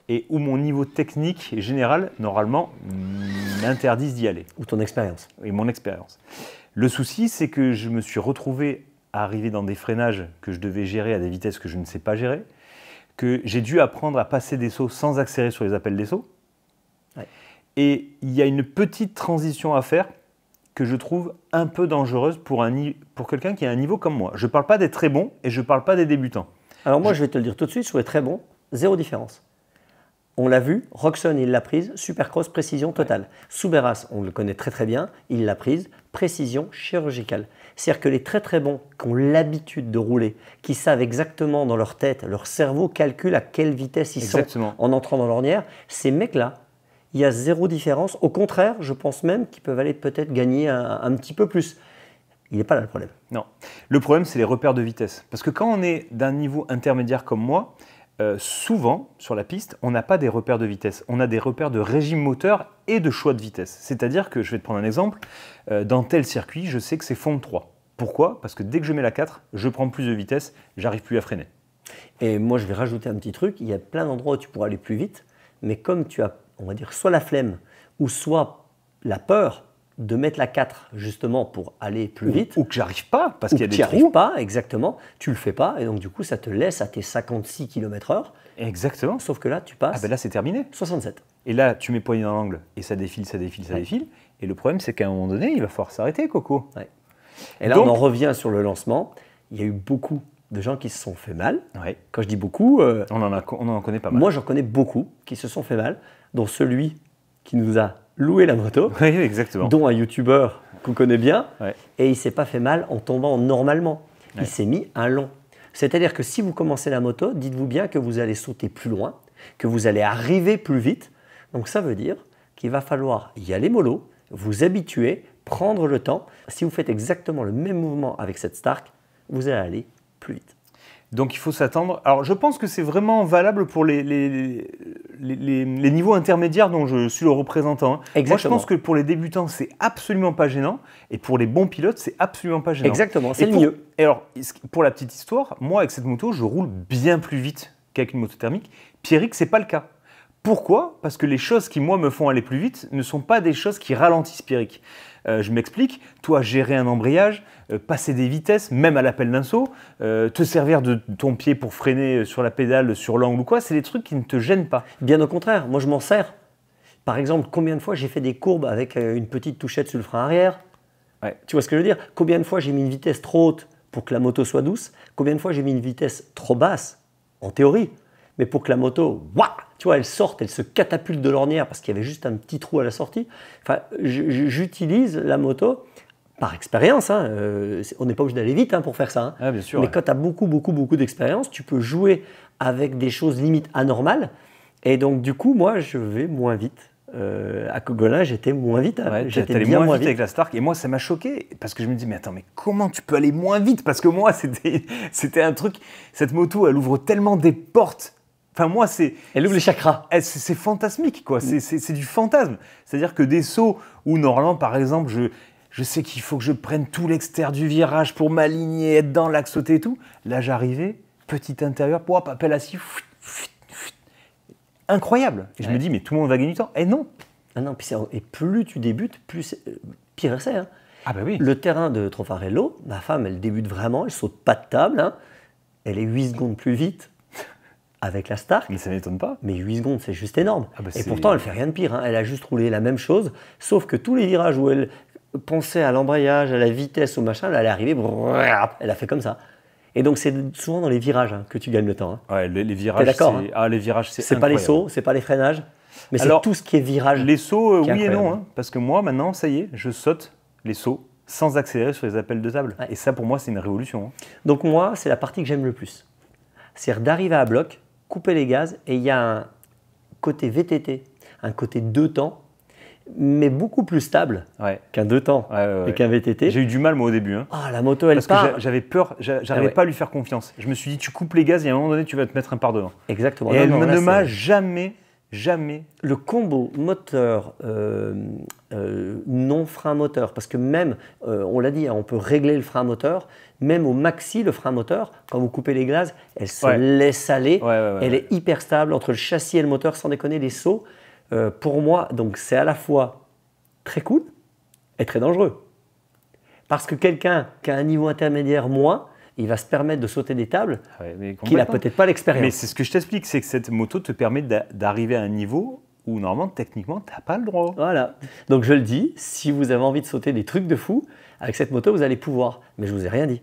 B: et où mon niveau technique et général, normalement, m'interdisent d'y aller.
A: Ou ton expérience.
B: Et mon expérience. Le souci, c'est que je me suis retrouvé à arriver dans des freinages que je devais gérer à des vitesses que je ne sais pas gérer, que j'ai dû apprendre à passer des sauts sans accélérer sur les appels des sauts.
A: Ouais.
B: Et il y a une petite transition à faire que je trouve un peu dangereuse pour quelqu'un qui a un niveau comme moi. Je ne parle pas des très bons et je ne parle pas des débutants.
A: Alors moi, je vais te le dire tout de suite, sur les très bons, zéro différence. On l'a vu, Roxon, il l'a prise, Supercross, précision totale. Souberas, on le connaît très très bien, il l'a prise, précision chirurgicale. C'est-à-dire que les très très bons, qui ont l'habitude de rouler, qui savent exactement dans leur tête, leur cerveau calcule à quelle vitesse ils sont en entrant dans l'ornière, ces mecs-là, il y a zéro différence. Au contraire, je pense même qu'ils peuvent aller peut-être gagner un petit peu plus. Il n'est pas là le problème.
B: Non. Le problème, c'est les repères de vitesse. Parce que quand on est d'un niveau intermédiaire comme moi, souvent, sur la piste, on n'a pas des repères de vitesse. On a des repères de régime moteur et de choix de vitesse. C'est-à-dire que, je vais te prendre un exemple, dans tel circuit, je sais que c'est fond de 3. Pourquoi? Parce que dès que je mets la 4, je prends plus de vitesse, j'arrive plus à freiner.
A: Et moi, je vais rajouter un petit truc. Il y a plein d'endroits où tu pourras aller plus vite, mais comme tu as, on va dire, soit la flemme ou soit la peur de mettre la 4 justement pour aller plus vite.
B: Ou que j'arrive pas, parce qu'il y a des trous.
A: Tu n'y arrives pas, exactement. Tu le fais pas, et donc du coup, ça te laisse à tes 56 km/h.
B: Exactement.
A: Sauf que là, tu passes.
B: Ah ben là, c'est terminé.
A: 67.
B: Et là, tu mets poignet dans l'angle, et ça défile, ça défile, ça défile. Et le problème, c'est qu'à un moment donné, il va falloir s'arrêter, Coco.
A: Ouais. Et là, on en revient sur le lancement. Il y a eu beaucoup de gens qui se sont fait mal.
B: Ouais.
A: Quand je dis beaucoup,
B: on en connaît pas mal.
A: Moi, j'en connais beaucoup qui se sont fait mal, dont celui qui nous a loué la moto,
B: oui, exactement.
A: dont un youtubeur qu'on connaît bien,
B: ouais.
A: Et il ne s'est pas fait mal en tombant normalement.
B: Ouais.
A: Il s'est mis un long. C'est-à-dire que si vous commencez la moto, dites-vous bien que vous allez sauter plus loin, que vous allez arriver plus vite. Donc ça veut dire qu'il va falloir y aller mollo, vous habituer, prendre le temps. Si vous faites exactement le même mouvement avec cette Stark, vous allez aller plus vite.
B: Donc il faut s'attendre. Alors je pense que c'est vraiment valable pour les niveaux intermédiaires dont je suis le représentant. Exactement. Moi je pense que pour les débutants, c'est absolument pas gênant. Et pour les bons pilotes, c'est absolument pas gênant.
A: Exactement, c'est le mieux.
B: Et alors, pour la petite histoire, moi avec cette moto, je roule bien plus vite qu'avec une moto thermique. Pierrick, c'est pas le cas. Pourquoi? Parce que les choses qui, moi, me font aller plus vite ne sont pas des choses qui ralentissent Pierrick. Je m'explique, toi, gérer un embrayage, passer des vitesses, même à l'appel d'un saut, te servir de ton pied pour freiner sur la pédale, sur l'angle ou quoi, c'est des trucs qui ne te gênent pas.
A: Bien au contraire, moi je m'en sers. Par exemple, combien de fois j'ai fait des courbes avec une petite touchette sur le frein arrière? Ouais. Tu vois ce que je veux dire? Combien de fois j'ai mis une vitesse trop haute pour que la moto soit douce? Combien de fois j'ai mis une vitesse trop basse, en théorie, mais pour que la moto, tu vois, elle sorte, elle se catapulte de l'ornière parce qu'il y avait juste un petit trou à la sortie. Enfin, j'utilise la moto par expérience. Hein, on n'est pas obligé d'aller vite pour faire ça. Hein.
B: Ah, bien sûr,
A: mais quand tu as beaucoup d'expérience, tu peux jouer avec des choses limite anormales. Et donc, du coup, moi, je vais moins vite. À Cogolin, j'étais moins vite. Hein.
B: Ouais, j'étais bien moins vite avec la Stark. Et moi, ça m'a choqué parce que je me dis, mais attends, mais comment tu peux aller moins vite? Parce que moi, c'était un truc. Cette moto, elle ouvre tellement des portes. Enfin, moi,
A: elle ouvre les chakras.
B: C'est fantasmique, quoi. C'est du fantasme. C'est-à-dire que des sauts où, normalement, par exemple, je sais qu'il faut que je prenne tout l'extérieur du virage pour m'aligner, être dans l'axe, sauter et tout. Là, j'arrivais, petit intérieur, appel assis. Incroyable. Et je me dis, mais tout le monde va gagner du temps. Et non.
A: Ah non, et plus tu débutes, pire c'est. Hein.
B: Ah bah oui.
A: Le terrain de Trofarello, ma femme, elle débute vraiment, elle saute pas de table. Hein. Elle est 8 secondes plus vite avec la Stark.
B: Mais ça m'étonne pas.
A: Mais 8 secondes, c'est juste énorme.
B: Ah bah
A: et pourtant, elle fait rien de pire. Hein. Elle a juste roulé la même chose, sauf que tous les virages où elle pensait à l'embrayage, à la vitesse, au machin, elle est arrivée, elle a fait comme ça. Et donc, c'est souvent dans les virages que tu gagnes le temps. Hein.
B: Ouais, les virages,
A: d'accord,
B: les virages,
A: c'est pas les sauts, c'est pas les freinages, mais c'est tout ce qui est virage.
B: Les sauts, oui et non. Hein, parce que moi, maintenant, ça y est, je saute les sauts sans accélérer sur les appels de table. Ouais. Et ça, pour moi, c'est une révolution. Hein.
A: Donc moi, c'est la partie que j'aime le plus. C'est-à-dire d'arriver à bloc, couper les gaz, et il y a un côté VTT, un côté deux temps, mais beaucoup plus stable qu'un deux temps et qu'un VTT.
B: J'ai eu du mal moi au début. Hein.
A: Ah, la moto, elle part.
B: Parce que j'avais peur, j'arrivais pas à lui faire confiance. Je me suis dit, tu coupes les gaz et à un moment donné, tu vas te mettre un par devant.
A: Exactement.
B: Et elle ne m'a jamais.
A: Le combo moteur, non frein moteur, parce que même, on l'a dit, on peut régler le frein moteur, même au maxi, le frein moteur, quand vous coupez les gaz, elle se laisse aller. Elle est hyper stable entre le châssis et le moteur, sans déconner, les sauts. Pour moi, donc c'est à la fois très cool et très dangereux. Parce que quelqu'un qui a un niveau intermédiaire moins, il va se permettre de sauter des tables qu'il n'a peut-être pas l'expérience.
B: Mais c'est ce que je t'explique, c'est que cette moto te permet d'arriver à un niveau où normalement, techniquement, tu n'as pas le droit.
A: Voilà. Donc je le dis, si vous avez envie de sauter des trucs de fou, avec cette moto, vous allez pouvoir. Mais je ne vous ai rien dit.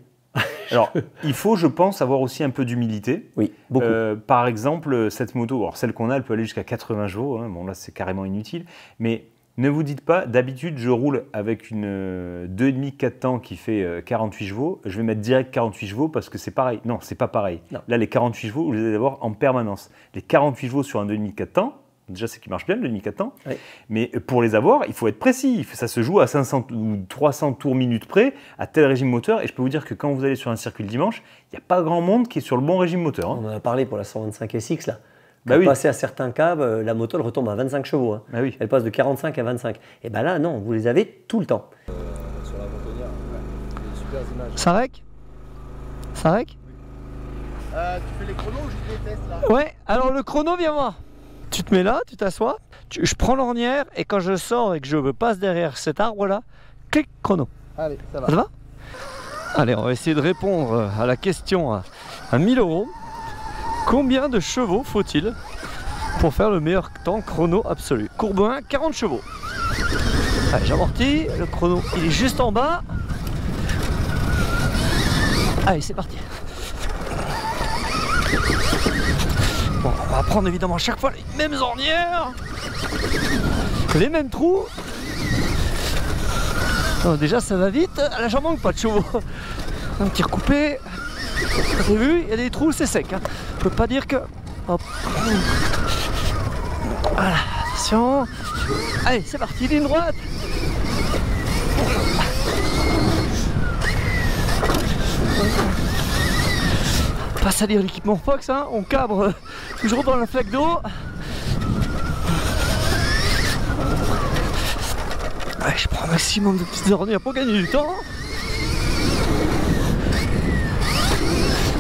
B: Alors, il faut, je pense, avoir aussi un peu d'humilité.
A: Oui, beaucoup.
B: Par exemple, cette moto, alors celle qu'on a, elle peut aller jusqu'à 80 chevaux. Hein. Bon, là, c'est carrément inutile. Mais ne vous dites pas, d'habitude, je roule avec une 2,5-4 temps qui fait 48 chevaux. Je vais mettre direct 48 chevaux parce que c'est pareil. Non, c'est pas pareil. Non. Là, les 48 chevaux, vous les allez avoir en permanence. Les 48 chevaux sur un 2,5-4 temps, déjà c'est qu'il marche bien le demi-4
A: Oui.
B: mais pour les avoir, il faut être précis. Ça se joue à 500 ou 300 tours minutes près, à tel régime moteur. Et je peux vous dire que quand vous allez sur un circuit le dimanche, il n'y a pas grand monde qui est sur le bon régime moteur.
A: On en a parlé pour la 125 SX là.
B: Bah oui.
A: Passer à certains câbles, la moto elle retombe à 25 chevaux. Hein.
B: Bah oui.
A: Elle passe de 45 à 25. Et ben là, non, vous les avez tout le temps.
C: Sur la montonnière, ouais. Des super images.
D: Ça rec? Ça rec?
C: Tu fais les chronos ou juste les tests là?
D: Ouais, alors le chrono, viens voir. Tu te mets là, tu t'assois, je prends l'ornière et quand je sors et que je passe derrière cet arbre là, clic, chrono.
C: Allez, ça va.
D: Ça te va? Allez, on va essayer de répondre à la question à 1000 €. Combien de chevaux faut-il pour faire le meilleur temps chrono absolu? Courbe 1, 40 chevaux. Allez, j'amortis, le chrono il est juste en bas. Allez, c'est parti. Bon, on va prendre évidemment à chaque fois les mêmes ornières, les mêmes trous. Alors déjà ça va vite, là j'en manque pas de chevaux. Un petit recoupé. Vous avez vu, il y a des trous, c'est sec. Hein. Je peux pas dire que... Hop. Voilà, attention. Allez, c'est parti, ligne droite. Pas salir l'équipement Fox, hein. On cabre toujours dans la flaque d'eau. Allez, je prends un maximum de petites ornières pour gagner du temps.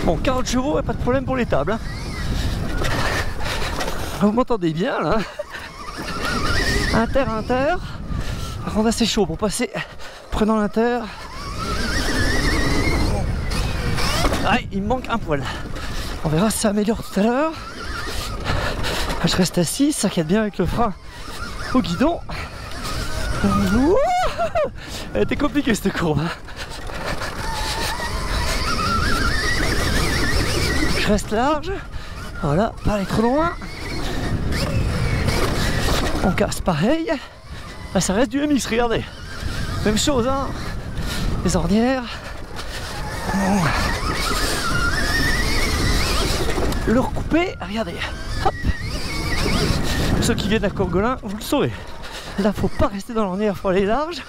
D: Bon, 40 chevaux, pas de problème pour les tables. Hein. Vous m'entendez bien là? Inter. Par contre, c'est chaud pour passer. Prenons l'inter. Ah, il me manque un poil. On verra si ça améliore tout à l'heure. Je reste assis, ça cadre bien avec le frein au guidon. Elle était compliquée cette courbe. Je reste large. Voilà, pas aller trop loin. On casse pareil. Là, ça reste du MX, regardez. Même chose, hein. Les ornières. Le recouper, regardez. Hop. Ceux qui viennent à Cogolin, vous le saurez. Là, faut pas rester dans l'ornière, faut aller large.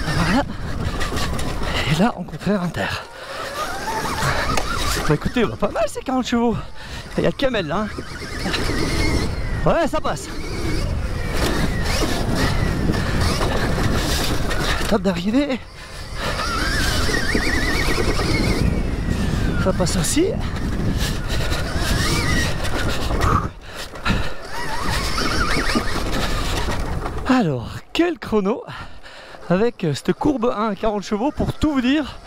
D: Voilà. Et là, au contraire, inter. Bah écoutez, pas mal ces 40 chevaux. Il y a le camel là. Hein. Ouais, ça passe. Top d'arrivée. Ça passe aussi. Alors, quel chrono avec cette courbe 1 à 40 chevaux pour tout vous dire.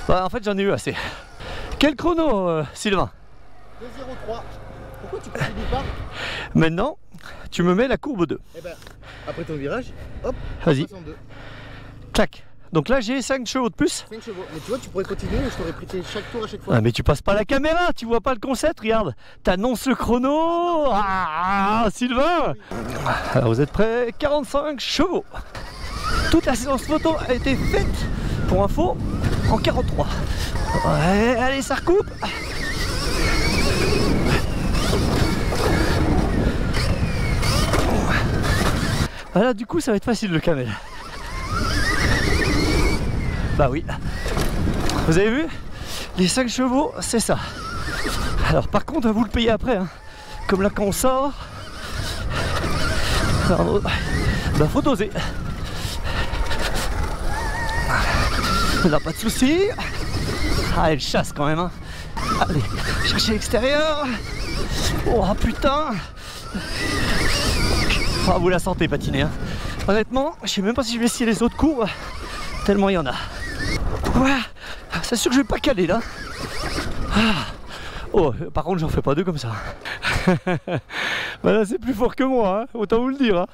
D: Bah, en fait, j'en ai eu assez. Quel chrono, Sylvain?
C: 2,03. Pourquoi tu continues pas?
D: Maintenant, tu me mets la courbe 2.
C: Eh ben, après ton virage, hop,
D: vas-y.
C: 62.
D: Clac. Donc là, j'ai 5 chevaux de plus.
C: 5 chevaux. Mais tu vois, tu pourrais continuer et je t'aurais pris chaque tour à chaque fois.
D: Ah, mais tu passes pas la caméra, tu vois pas le concept, regarde. T'annonces le chrono. Ah, Sylvain. Alors, vous êtes prêts? 45 chevaux. Toute la séance photo a été faite, pour info, en 43. Ouais, allez, ça recoupe. Voilà, du coup, ça va être facile le camel. Bah oui. Vous avez vu? Les 5 chevaux, c'est ça. Alors par contre, vous le payez après. Hein. Comme là, quand on sort, alors, bah faut doser. Là, pas de soucis. Ah, elle chasse quand même. Hein. Allez, cherchez l'extérieur. Oh putain. Ah, vous la sentez patiner. Hein. Honnêtement, je sais même pas si je vais essayer les autres coups. Tellement il y en a. Ouais, c'est sûr que je vais pas caler là. Ah. Oh, par contre, j'en fais pas deux comme ça. Bah là, c'est plus fort que moi, hein. Autant vous le dire. Hein.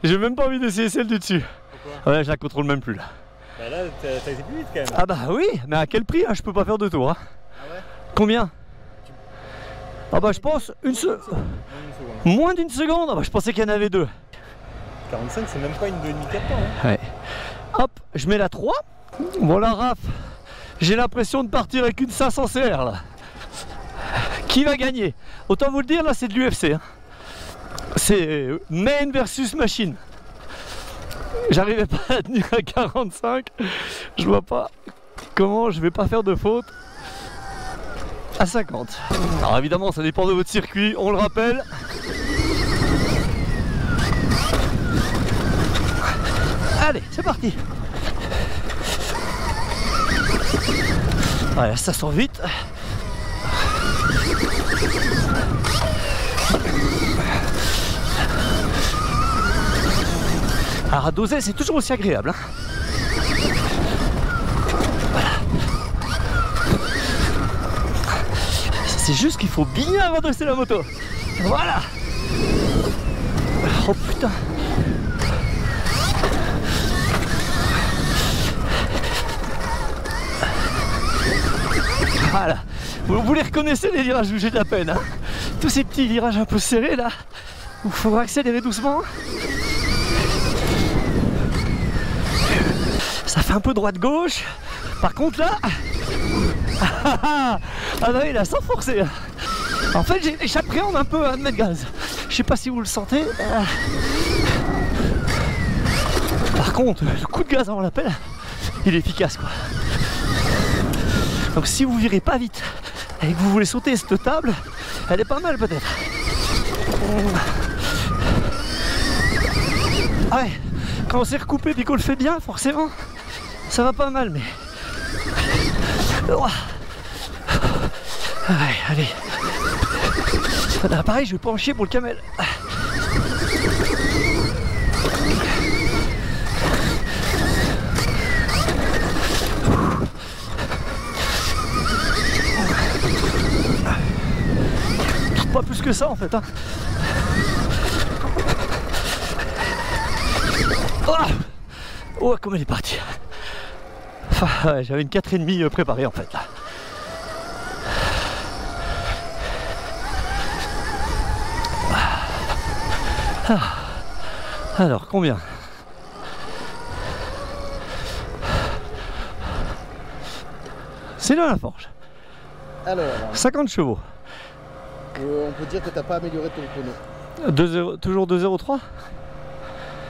D: J'ai même pas envie d'essayer celle du dessus. Ouais, je la contrôle même plus là.
B: Bah là, t'as été plus vite quand même.
D: Ah bah oui, mais à quel prix hein, je peux pas faire deux tours. Hein.
C: Ah ouais?
D: Combien? Ah bah je pense moins d'une seconde. Ah bah je pensais qu'il y en avait deux.
B: 45, c'est même pas une 2,5-4 ans.
D: Hein. Ouais. Hop, je mets la 3. Bon la Raph, j'ai l'impression de partir avec une 500 CR là. Qui va gagner? Autant vous le dire, là c'est de l'UFC. Hein. C'est main versus machine. J'arrivais pas à tenir à 45. Je vois pas comment je vais pas faire de faute à 50. Alors évidemment, ça dépend de votre circuit, on le rappelle. Allez, c'est parti. Voilà, ça sort vite. Alors à doser, c'est toujours aussi agréable. Hein. Voilà. C'est juste qu'il faut bien redresser la moto. Voilà. Oh putain. Voilà. Vous les reconnaissez les virages où j'ai de la peine. Hein. Tous ces petits virages un peu serrés là, où il faut accélérer doucement. Ça fait un peu droite-gauche. Par contre là, ah non, il a sans forcer. En fait, j'appréhende un peu à mettre gaz. Je sais pas si vous le sentez. Par contre, le coup de gaz avant l'appel, il est efficace quoi. Donc si vous virez pas vite et que vous voulez sauter cette table, elle est pas mal peut-être. Ah ouais, quand on s'est recoupé et qu'on le fait bien, forcément, ça va pas mal, mais... Ouais, allez. Ah, pareil, je vais pas en chier pour le camel. Pas plus que ça en fait. Hein. Oh, comme elle est partie. Enfin, ouais, j'avais une 4,5 préparée en fait là. Alors, combien? C'est là la forge.
C: Alors,
D: 50 chevaux.
C: on peut dire que tu n'as pas amélioré ton chrono.
D: Toujours 2,03.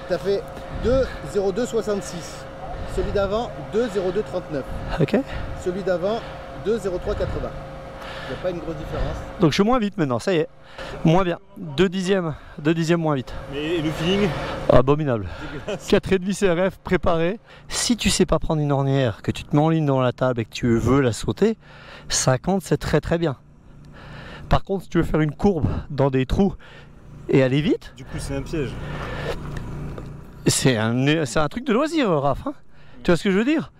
C: Tu as fait 2,02,66. Celui d'avant, 2,02,39.
D: Ok.
C: Celui d'avant, 2,03,80. Il n'y a pas une grosse différence.
D: Donc je suis moins vite maintenant, ça y est. Moins bien. 2 dixièmes moins vite.
B: Mais le feeling?
D: Abominable. 4,5 CRF préparé. Si tu sais pas prendre une ornière, que tu te mets en ligne dans la table et que tu veux la sauter, 50 c'est très très bien. Par contre, si tu veux faire une courbe dans des trous et aller vite...
B: Du coup, c'est un piège.
D: C'est un truc de loisir, Raph. Hein. Tu vois ce que je veux dire?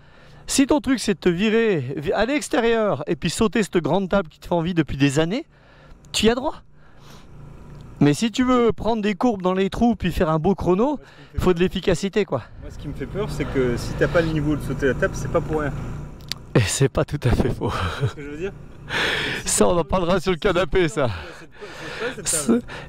D: Si ton truc, c'est de te virer à l'extérieur et puis sauter cette grande table qui te fait envie depuis des années, tu y as droit. Mais si tu veux prendre des courbes dans les trous puis faire un beau chrono, il faut de l'efficacité, quoi.
B: Moi, ce qui me fait peur, c'est que si t'as pas le niveau de sauter la table, c'est pas pour rien.
D: Et c'est pas tout à fait faux.
B: C'est ce que je veux dire?
D: Ça, on en parlera sur le canapé, ça.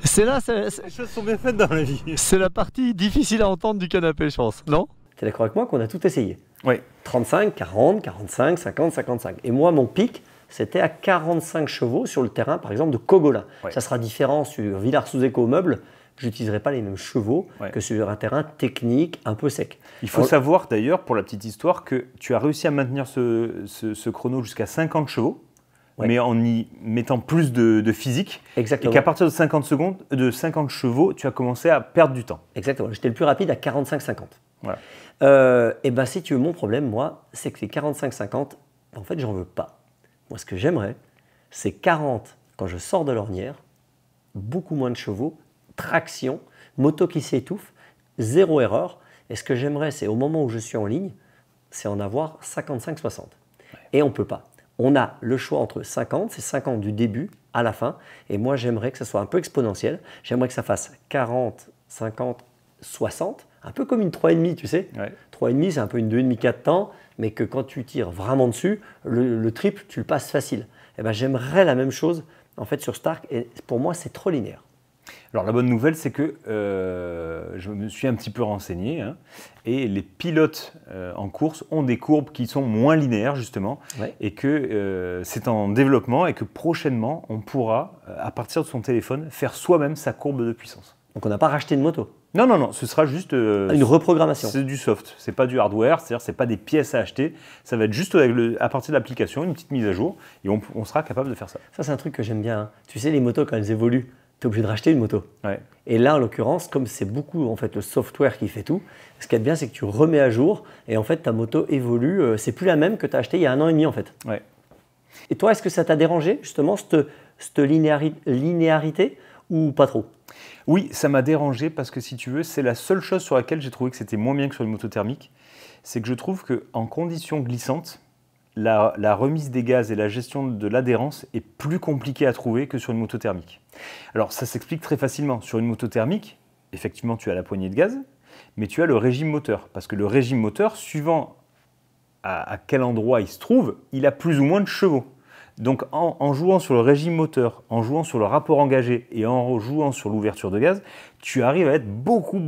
D: C'est là,
B: les choses sont bien faites dans la vie.
D: C'est la partie difficile à entendre du canapé, je pense, non?
A: Tu es d'accord avec moi qu'on a tout essayé?
B: Oui.
A: 35, 40, 45, 50, 55. Et moi, mon pic, c'était à 45 chevaux sur le terrain, par exemple, de Cogolin.
B: Ouais.
A: Ça sera différent sur Villars-sous-Éco meubles. Je n'utiliserai pas les mêmes chevaux que sur un terrain technique un peu sec.
B: Il faut savoir d'ailleurs, pour la petite histoire, que tu as réussi à maintenir ce chrono jusqu'à 50 chevaux. Ouais. Mais en y mettant plus de physique.
A: Exactement.
B: Et qu'à partir de 50 chevaux, tu as commencé à perdre du temps.
A: Exactement. J'étais le plus rapide à 45-50.
B: Voilà.
A: Et ben si tu veux, mon problème, moi, c'est que les 45-50, en fait, j'en veux pas. Moi, ce que j'aimerais, c'est 40 quand je sors de l'ornière, beaucoup moins de chevaux, traction, moto qui s'étouffe, zéro erreur. Et ce que j'aimerais, c'est au moment où je suis en ligne, c'est en avoir 55-60. Ouais. Et on ne peut pas. On a le choix entre 50, c'est 50 du début à la fin. Et moi, j'aimerais que ça soit un peu exponentiel. J'aimerais que ça fasse 40, 50, 60, un peu comme une 3,5, tu sais. Ouais. 3,5, c'est un peu une 2,5, 4 temps, mais que quand tu tires vraiment dessus, le triple, tu le passes facile. Et ben, j'aimerais la même chose en fait sur Stark. Et pour moi, c'est trop linéaire.
B: Alors la bonne nouvelle, c'est que je me suis un petit peu renseigné et les pilotes en course ont des courbes qui sont moins linéaires justement et que c'est en développement et que prochainement on pourra, à partir de son téléphone, faire soi-même sa courbe de puissance.
A: Donc on n'a pas racheté de moto.
B: Non, non, non, ce sera juste...
A: Une reprogrammation.
B: C'est du soft, c'est pas du hardware, c'est-à-dire c'est pas des pièces à acheter, ça va être juste à partir de l'application, une petite mise à jour, et on sera capable de faire ça.
A: Ça, c'est un truc que j'aime bien. Hein. Tu sais, les motos, quand elles évoluent, tu es obligé de racheter une moto.
B: Ouais.
A: Et là, en l'occurrence, comme c'est beaucoup en fait, le software qui fait tout, ce qui est bien, c'est que tu remets à jour, et en fait, ta moto évolue. C'est plus la même que tu as acheté il y a 1 an et demi, en fait.
B: Ouais.
A: Et toi, est-ce que ça t'a dérangé, justement, cette linéarité, ou pas trop?
B: Oui, ça m'a dérangé parce que si tu veux, c'est la seule chose sur laquelle j'ai trouvé que c'était moins bien que sur une moto thermique. C'est que je trouve qu'en conditions glissantes, la remise des gaz et la gestion de l'adhérence est plus compliquée à trouver que sur une moto thermique. Alors ça s'explique très facilement. Sur une moto thermique, effectivement tu as la poignée de gaz, mais tu as le régime moteur. Parce que le régime moteur, suivant à quel endroit il se trouve, il a plus ou moins de chevaux. Donc en jouant sur le régime moteur, en jouant sur le rapport engagé et en jouant sur l'ouverture de gaz, tu arrives à être beaucoup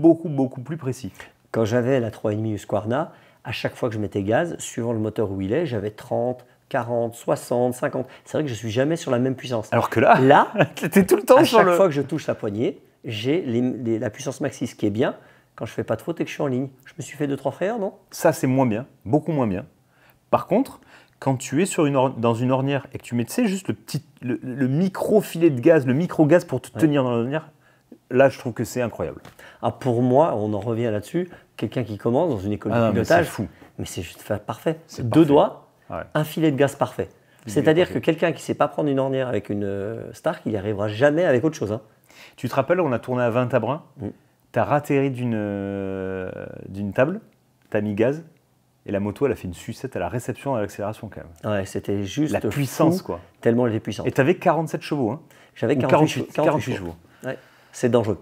B: plus précis.
A: Quand j'avais la 3,5 Husqvarna, à chaque fois que je mettais gaz, suivant le moteur où il est, j'avais 30, 40, 60, 50. C'est vrai que je ne suis jamais sur la même puissance.
B: Alors que là tu étais tout le temps sur
A: à chaque fois que je touche la poignée, j'ai la puissance maxi, ce qui est bien quand je ne fais pas de faute et que je suis en ligne. Je me suis fait 2-3 frayeurs, non?
B: Ça, c'est moins bien, beaucoup moins bien. Par contre, quand tu es dans une ornière et que tu mets, tu sais, juste le micro filet de gaz, le micro gaz pour te tenir dans l'ornière, là, je trouve que c'est incroyable.
A: Ah, pour moi, on en revient là-dessus, quelqu'un qui commence dans une école de pilotage, c'est fou. Mais c'est juste parfait. C'est 2 doigts, un filet de gaz parfait. C'est-à-dire que quelqu'un qui ne sait pas prendre une ornière avec une Stark, il n'y arrivera jamais avec autre chose. Hein.
B: Tu te rappelles, on a tourné à 20 à Brun, tu as ratterri d'une table, tu as mis gaz, et la moto, elle a fait une sucette à la réception et à l'accélération quand même.
A: Ouais, c'était juste
B: la puissance,
A: fou,
B: quoi.
A: Tellement elle était puissante.
B: Et tu avais 47 chevaux. Hein.
A: J'avais 48 chevaux. Ouais. C'est dangereux.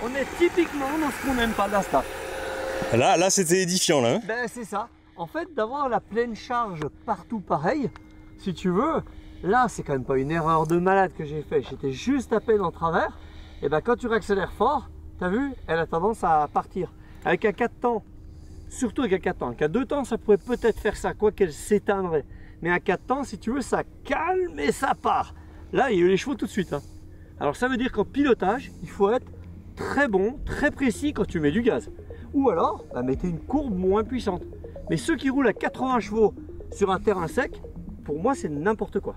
A: On est typiquement dans ce qu'on n'aime pas de la Stark.
B: Là c'était édifiant, là. Hein.
A: Ben, c'est ça. En fait, d'avoir la pleine charge partout pareil, si tu veux, là, c'est quand même pas une erreur de malade que j'ai fait. J'étais juste à peine en travers. Et ben quand tu réaccélères fort, tu as vu, elle a tendance à partir. Avec un 4 temps, surtout avec un 4 temps, avec un 2 temps, ça pourrait peut-être faire ça, quoi qu'elle s'éteindrait. Mais un 4 temps, si tu veux, ça calme et ça part. Là, il y a eu les chevaux tout de suite. Hein. Alors ça veut dire qu'en pilotage, il faut être très bon, très précis quand tu mets du gaz. Ou alors, bah, mettez une courbe moins puissante. Mais ceux qui roulent à 80 chevaux sur un terrain sec, pour moi, c'est n'importe quoi.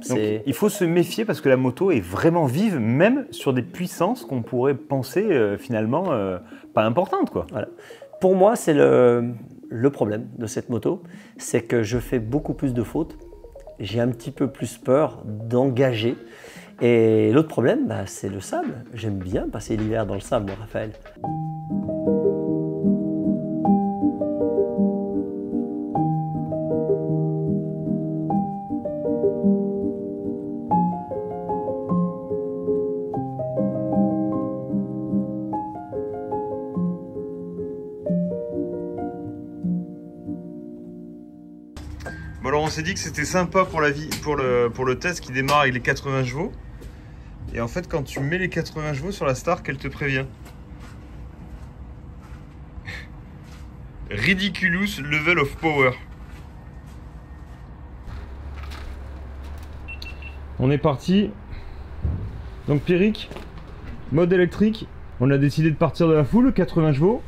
B: Donc, il faut se méfier parce que la moto est vraiment vive, même sur des puissances qu'on pourrait penser finalement pas importantes, quoi.
A: Voilà. Pour moi, c'est le problème de cette moto, c'est que je fais beaucoup plus de fautes. J'ai un petit peu plus peur d'engager. Et l'autre problème, bah, c'est le sable. J'aime bien passer l'hiver dans le sable, moi, Raphaël.
E: Bon alors on s'est dit que c'était sympa pour le test qui démarre avec les 80 chevaux. Et en fait quand tu mets les 80 chevaux sur la Stark, elle te prévient. Ridiculous level of power. On est parti. Donc Pierrick, mode électrique, on a décidé de partir de la foule, 80 chevaux.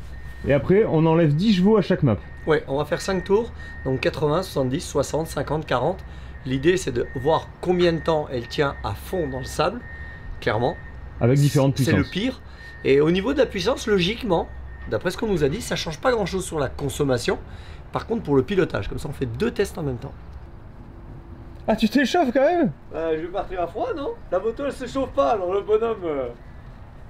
E: Et après on enlève 10 chevaux à chaque map.
A: Ouais, on va faire 5 tours, donc 80, 70, 60, 50, 40. L'idée c'est de voir combien de temps elle tient à fond dans le sable, clairement.
E: Avec différentes puissances.
A: C'est le pire. Et au niveau de la puissance, logiquement, D'après ce qu'on nous a dit, ça change pas grand-chose sur la consommation. Par contre, pour le pilotage, comme ça, on fait 2 tests en même temps.
E: Ah, tu t'échauffes quand même?
A: Je vais partir à froid, non? La moto, elle se chauffe pas, alors le bonhomme...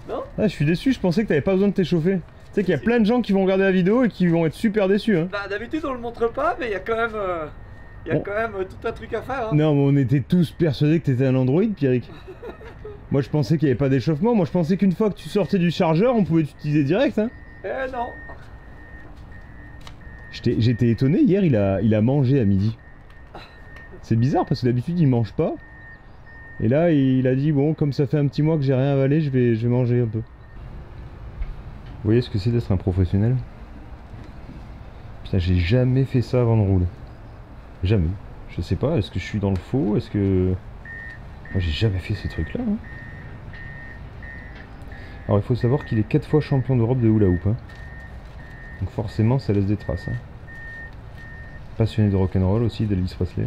A: Non?
E: Ah, je suis déçu, je pensais que t'avais pas besoin de t'échauffer. Tu sais qu'il y a plein de gens qui vont regarder la vidéo et qui vont être super déçus. Hein.
A: Bah, d'habitude, on le montre pas, mais il y a quand même... quand même tout un truc à faire. Hein.
E: Non, mais on était tous persuadés que t'étais un Android, Pierrick. Moi, je pensais qu'il n'y avait pas d'échauffement. Moi, je pensais qu'une fois que tu sortais du chargeur, on pouvait t'utiliser direct. Hein.
A: Non.
E: J'étais étonné, hier, il a mangé à midi. C'est bizarre parce que d'habitude, il mange pas. Et là, il a dit, bon, comme ça fait un petit mois que j'ai rien avalé, je vais manger un peu. Vous voyez ce que c'est d'être un professionnel? Putain, j'ai jamais fait ça avant de rouler. Jamais. Je sais pas, est-ce que je suis dans le faux? Est-ce que... Moi, j'ai jamais fait ces trucs-là. Hein. Alors, il faut savoir qu'il est 4 fois champion d'Europe de hula hoop. Hein. Donc forcément, ça laisse des traces. Hein. Passionné de rock'n'roll aussi, d'Elvis Presley.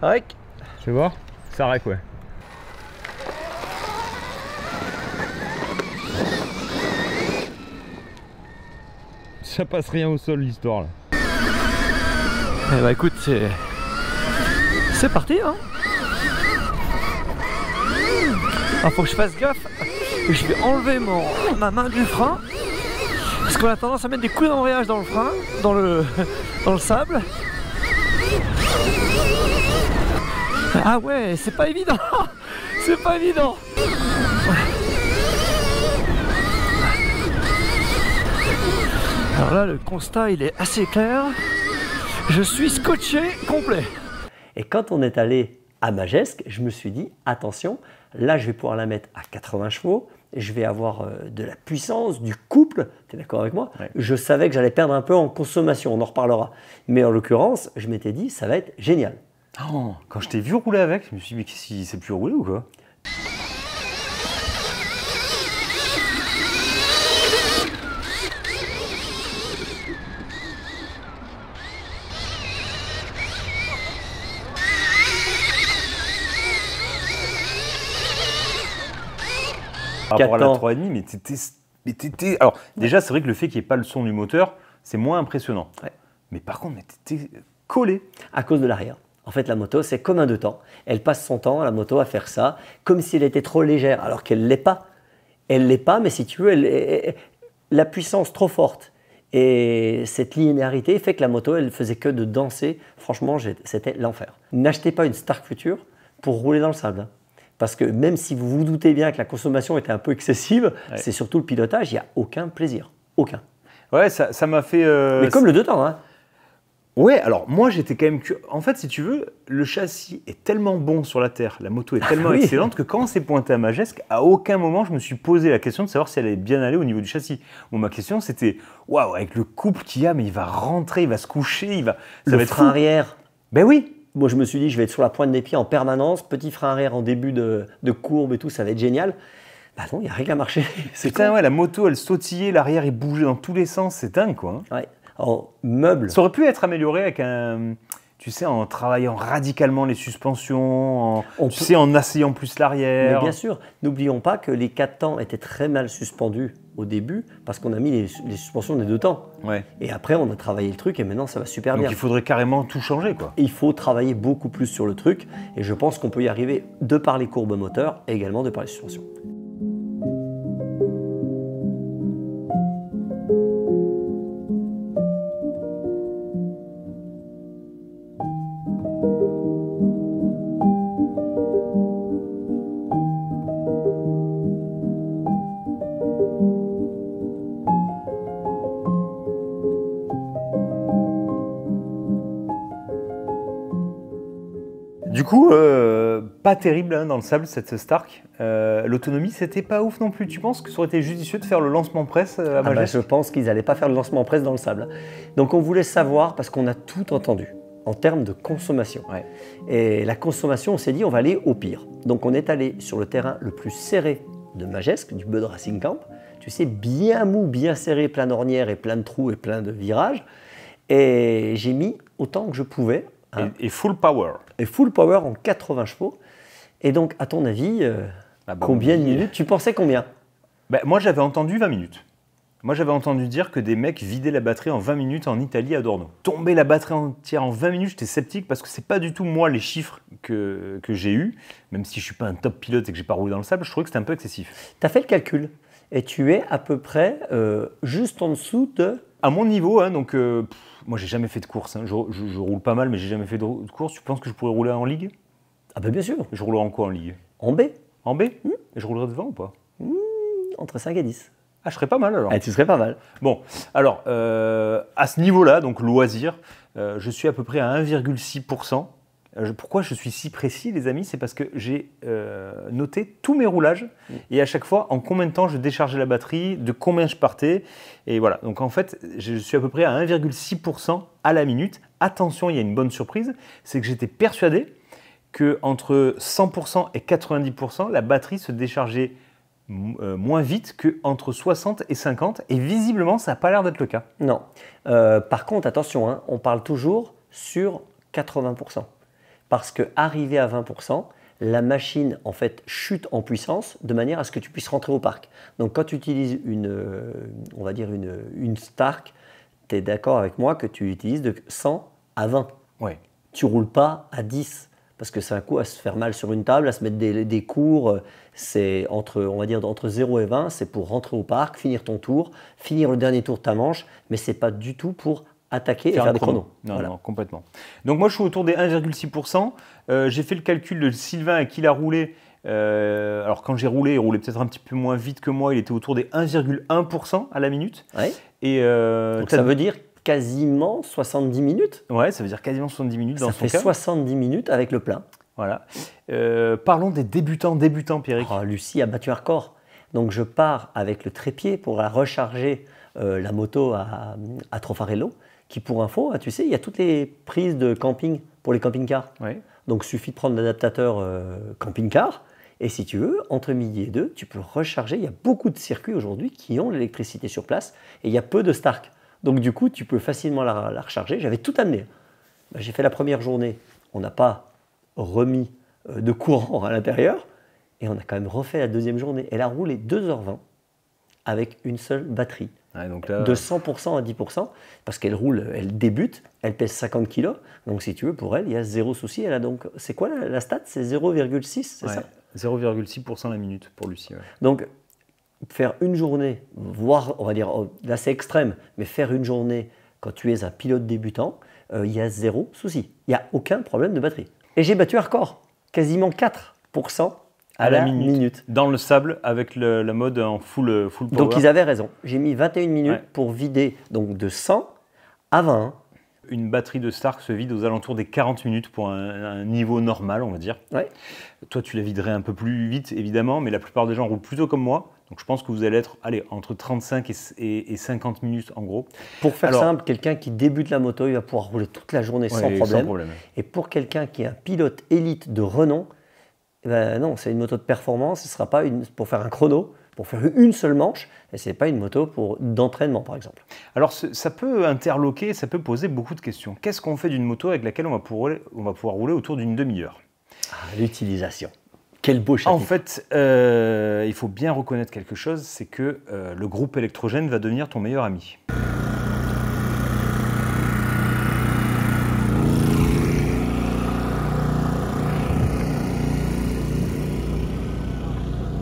A: Ça rec?
E: Tu veux voir? Ça rec, ouais. Ça passe rien au sol, l'histoire, là.
D: Eh bah écoute, c'est parti, hein. Alors faut que je fasse gaffe. Je vais enlever ma main du frein. Parce qu'on a tendance à mettre des coups d'embrayage dans le frein, dans le sable. Ah ouais, c'est pas évident. C'est pas évident. Alors là, le constat, il est assez clair. Je suis scotché complet.
A: Et quand on est allé à Magescq, je me suis dit, attention, là, je vais pouvoir la mettre à 80 chevaux. Je vais avoir de la puissance, du couple. Tu es d'accord avec moi?
B: Ouais.
A: Je savais que j'allais perdre un peu en consommation, on en reparlera. Mais en l'occurrence, je m'étais dit, ça va être génial.
B: Oh, quand je t'ai vu rouler avec, je me suis dit, mais qu'est-ce qu'il sait plus rouler ou quoi? Par rapport à la 3,5, mais t'étais... Alors, déjà, c'est vrai que le fait qu'il n'y ait pas le son du moteur, c'est moins impressionnant.
A: Ouais.
B: Mais par contre, mais t'étais collé.
A: À cause de l'arrière. En fait, la moto, c'est comme un deux temps. Elle passe son temps, la moto, à faire ça, comme si elle était trop légère, alors qu'elle ne l'est pas. Elle ne l'est pas, mais si tu veux, la puissance trop forte et cette linéarité fait que la moto, elle faisait que de danser. Franchement, c'était l'enfer. N'achetez pas une Stark Future pour rouler dans le sable. Hein. Parce que même si vous vous doutez bien que la consommation était un peu excessive,
B: ouais.
A: C'est surtout le pilotage, il n'y a aucun plaisir. Aucun.
B: Ouais, ça m'a fait...
A: Mais comme le deux temps, hein.
B: Ouais, alors moi j'étais quand même... En fait, si tu veux, le châssis est tellement bon sur la terre, la moto est tellement
A: oui.
B: excellente que quand on s'est pointé à Magescq, à aucun moment je me suis posé la question de savoir si elle allait bien aller au niveau du châssis. Bon, ma question c'était, waouh, avec le couple qu'il y a, mais il va rentrer, il va se coucher, ça
A: Le
B: va être
A: frein
B: fou.
A: arrière.
B: Ben oui.
A: Moi, je me suis dit, je vais être sur la pointe des pieds en permanence, petit frein arrière en début de courbe et tout, ça va être génial. Bah non, il n'y a rien qu'à marcher.
B: Putain, ouais, la moto, elle sautillait, l'arrière, il bougeait dans tous les sens, c'est dingue, quoi. Hein.
A: Ouais. En meuble.
B: Ça aurait pu être amélioré avec tu sais, en travaillant radicalement les suspensions, en asseyant plus l'arrière.
A: Mais bien sûr, n'oublions pas que les 4 temps étaient très mal suspendus au début parce qu'on a mis les suspensions des 2 temps.
B: Ouais.
A: Et après, on a travaillé le truc et maintenant, ça va super
B: Donc
A: bien.
B: il faudrait carrément tout changer, quoi.
A: Il faut travailler beaucoup plus sur le truc et je pense qu'on peut y arriver de par les courbes moteurs et également de par les suspensions.
B: Du coup, pas terrible hein, dans le sable cette Stark. L'autonomie, c'était pas ouf non plus. Tu penses que ça aurait été judicieux de faire le lancement presse à Magescq?
A: Je pense qu'ils n'allaient pas faire le lancement presse dans le sable. Donc on voulait savoir, parce qu'on a tout entendu, en termes de consommation.
B: Ouais.
A: Et la consommation, on s'est dit, on va aller au pire. Donc on est allé sur le terrain le plus serré de Magescq, du Bud Racing Camp. Tu sais, bien mou, bien serré, plein d'ornières et plein de trous et plein de virages. Et j'ai mis autant que je pouvais.
B: Et full power.
A: Et full power en 80 chevaux. Et donc, à ton avis,
B: Ah bah,
A: combien de
B: oui.
A: minutes? Tu pensais combien?
B: Bah, moi, j'avais entendu 20 minutes. Moi, j'avais entendu dire que des mecs vidaient la batterie en 20 minutes en Italie, à Dorno. Tomber la batterie entière en 20 minutes, j'étais sceptique parce que c'est pas du tout, moi, les chiffres que j'ai eus. Même si je suis pas un top pilote et que j'ai pas roulé dans le sable, je trouvais que c'était un peu excessif.
A: Tu as fait le calcul et tu es à peu près juste en dessous de...
B: À mon niveau, hein, donc, moi, j'ai jamais fait de course. Hein. Je roule pas mal, mais j'ai jamais fait de course. Tu penses que je pourrais rouler en ligue?
A: Ah ben bien sûr,
B: Je roulerai en quoi en ligue?
A: en B,
B: En B? Et je roulerai devant ou pas?
A: entre 5 et 10.
B: Ah, je serais pas mal alors.
A: Ah, tu serais pas mal.
B: Bon, alors, à ce niveau-là, donc loisir, je suis à peu près à 1,6%. Pourquoi je suis si précis, les amis? C'est parce que j'ai noté tous mes roulages et à chaque fois, en combien de temps je déchargeais la batterie, de combien je partais. Et voilà, donc en fait, je suis à peu près à 1,6% à la minute. Attention, il y a une bonne surprise, c'est que j'étais persuadé qu'entre 100% et 90%, la batterie se déchargeait moins vite qu'entre 60 et 50. Et visiblement, ça n'a pas l'air d'être le cas.
A: Non. Par contre, attention, hein, on parle toujours sur 80%. Parce que arrivé à 20%, la machine en fait chute en puissance de manière à ce que tu puisses rentrer au parc. Donc quand tu utilises on va dire une Stark, tu es d'accord avec moi que tu utilises de 100 à 20.
B: Ouais.
A: Tu roules pas à 10 parce que c'est un coup à se faire mal sur une table, à se mettre des cours. C'est on va dire entre 0 et 20, c'est pour rentrer au parc, finir ton tour, finir le dernier tour de ta manche, mais c'est pas du tout pour attaquer et faire
B: un
A: des chronos.
B: Non,
A: Voilà.
B: non, complètement. Donc moi, je suis autour des 1,6%. J'ai fait le calcul de Sylvain à qui il a roulé. Alors quand j'ai roulé, il roulait peut-être un petit peu moins vite que moi. Il était autour des 1,1% à la minute.
A: Ouais.
B: Et
A: Donc ça veut dire quasiment 70 minutes.
B: ouais, ça veut dire quasiment 70 minutes dans
A: Ça
B: son
A: fait
B: cas.
A: 70 minutes avec le plein.
B: Voilà. Parlons des débutants, Pierrick.
A: Oh, Lucie a battu un record. Donc je pars avec le trépied pour la recharger la moto à Trofarello, qui pour info, tu sais, il y a toutes les prises de camping pour les camping-cars.
B: Ouais.
A: Donc il suffit de prendre l'adaptateur camping-car. Et si tu veux, entre midi et 2, tu peux recharger. Il y a beaucoup de circuits aujourd'hui qui ont l'électricité sur place et il y a peu de Stark. Donc du coup, tu peux facilement la recharger. J'avais tout amené. Ben, j'ai fait la première journée. On n'a pas remis de courant à l'intérieur. Et on a quand même refait la deuxième journée. Elle a roulé 2h20 avec une seule batterie.
B: Ouais, donc là,
A: De 100% à 10%, parce qu'elle roule, elle débute, elle pèse 50 kg. Donc si tu veux, pour elle, il y a zéro souci. Elle a donc, c'est quoi la stat? C'est 0,6, c'est
B: ouais,
A: ça?
B: 0,6% la minute pour Lucie. Ouais.
A: Donc, faire une journée, voire, on va dire, là c'est extrême, mais faire une journée quand tu es un pilote débutant, il y a zéro souci. Il n'y a aucun problème de batterie. Et j'ai battu un record, quasiment 4% à la minute.
B: Dans le sable avec la mode en full power.
A: Donc ils avaient raison. J'ai mis 21 minutes
B: Ouais.
A: pour vider donc de 100 à 20.
B: Une batterie de Stark se vide aux alentours des 40 minutes pour un niveau normal, on va dire.
A: Ouais.
B: Toi, tu la viderais un peu plus vite, évidemment, mais la plupart des gens roulent plutôt comme moi. Donc je pense que vous allez être entre 35 et 50 minutes en gros.
A: Pour faire
B: Alors-
A: simple, quelqu'un qui débute la moto, il va pouvoir rouler toute la journée sans
B: Ouais,
A: problème. Et pour quelqu'un qui est un pilote élite de renom, eh ben non, c'est une moto de performance, ce ne sera pas pour faire un chrono, pour faire une seule manche, et ce n'est pas une moto d'entraînement par exemple.
B: Alors ça peut interloquer, ça peut poser beaucoup de questions. Qu'est-ce qu'on fait d'une moto avec laquelle on va pouvoir rouler autour d'une demi-heure?
A: L'utilisation. Quel beau chapitre.
B: En fait, il faut bien reconnaître quelque chose, c'est que le groupe électrogène va devenir ton meilleur ami.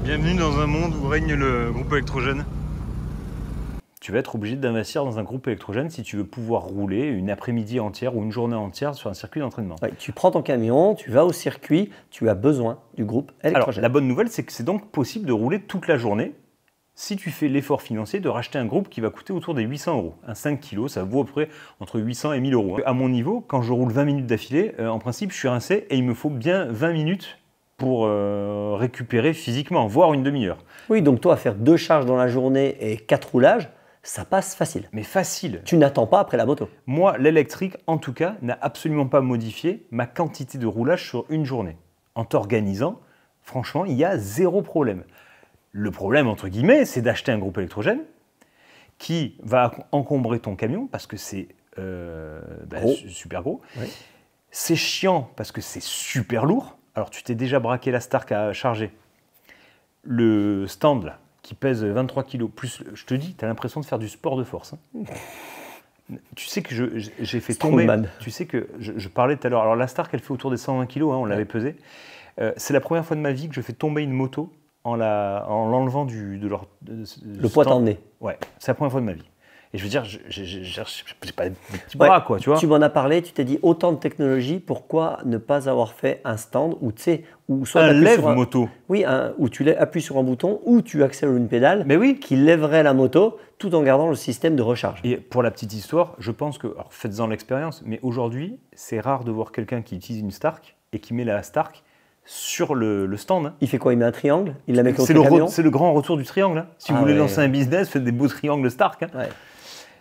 B: Bienvenue dans un monde où règne le groupe électrogène. Tu vas être obligé d'investir dans un groupe électrogène si tu veux pouvoir rouler une après-midi entière ou une journée entière sur un circuit d'entraînement.
A: Ouais, tu prends ton camion, tu vas au circuit, tu as besoin du groupe
B: Alors,
A: électrogène.
B: la bonne nouvelle, c'est que c'est donc possible de rouler toute la journée si tu fais l'effort financier de racheter un groupe qui va coûter autour des 800 €. Un 5 kg, ça vaut à peu près entre 800 et 1000 €. À mon niveau, quand je roule 20 minutes d'affilée, en principe, je suis rincé et il me faut bien 20 minutes pour récupérer physiquement, voire une demi-heure.
A: Oui, donc toi, faire 2 charges dans la journée et 4 roulages, ça passe facile.
B: Mais facile.
A: Tu n'attends pas après la moto.
B: Moi, l'électrique, en tout cas, n'a absolument pas modifié ma quantité de roulage sur une journée. En t'organisant, franchement, il y a zéro problème. Le problème, entre guillemets, c'est d'acheter un groupe électrogène qui va encombrer ton camion parce que c'est
A: Gros.
B: super gros.
A: Ouais.
B: C'est chiant parce que c'est super lourd. Alors, tu t'es déjà braqué la Stark à charger. Le stand, là, qui pèse 23 kg, plus, je te dis, tu as l'impression de faire du sport de force. Tu sais que j'ai fait tomber...
A: Strongman.
B: Tu sais que je parlais tout à l'heure. Alors, la Stark, elle fait autour des 120 kg, on l'avait pesé. C'est la première fois de ma vie que je fais tomber une moto en l'enlevant
A: Le poids t'emmener.
B: Ouais, c'est la première fois de ma vie. Et je veux dire, j'ai pas des petits bras, quoi, tu vois.
A: Tu m'en as parlé, tu t'es dit autant de technologie, pourquoi ne pas avoir fait un stand où tu sais, où soit
B: Un
A: t'appuies sur
B: lève-moto.
A: Oui, où tu appuies sur un bouton, ou tu accélères une pédale,
B: Mais oui.
A: qui lèverait la moto tout en gardant le système de recharge.
B: Et pour la petite histoire, je pense que, alors faites-en l'expérience, mais aujourd'hui, c'est rare de voir quelqu'un qui utilise une Stark et qui met la Stark sur le stand. Hein.
A: Il fait quoi? Il met un triangle? Il la met contre
B: C'est
A: le camion?
B: c'est le grand retour du triangle. Hein. Si vous voulez lancer un business, faites des beaux triangles Stark. Hein.
A: Ouais.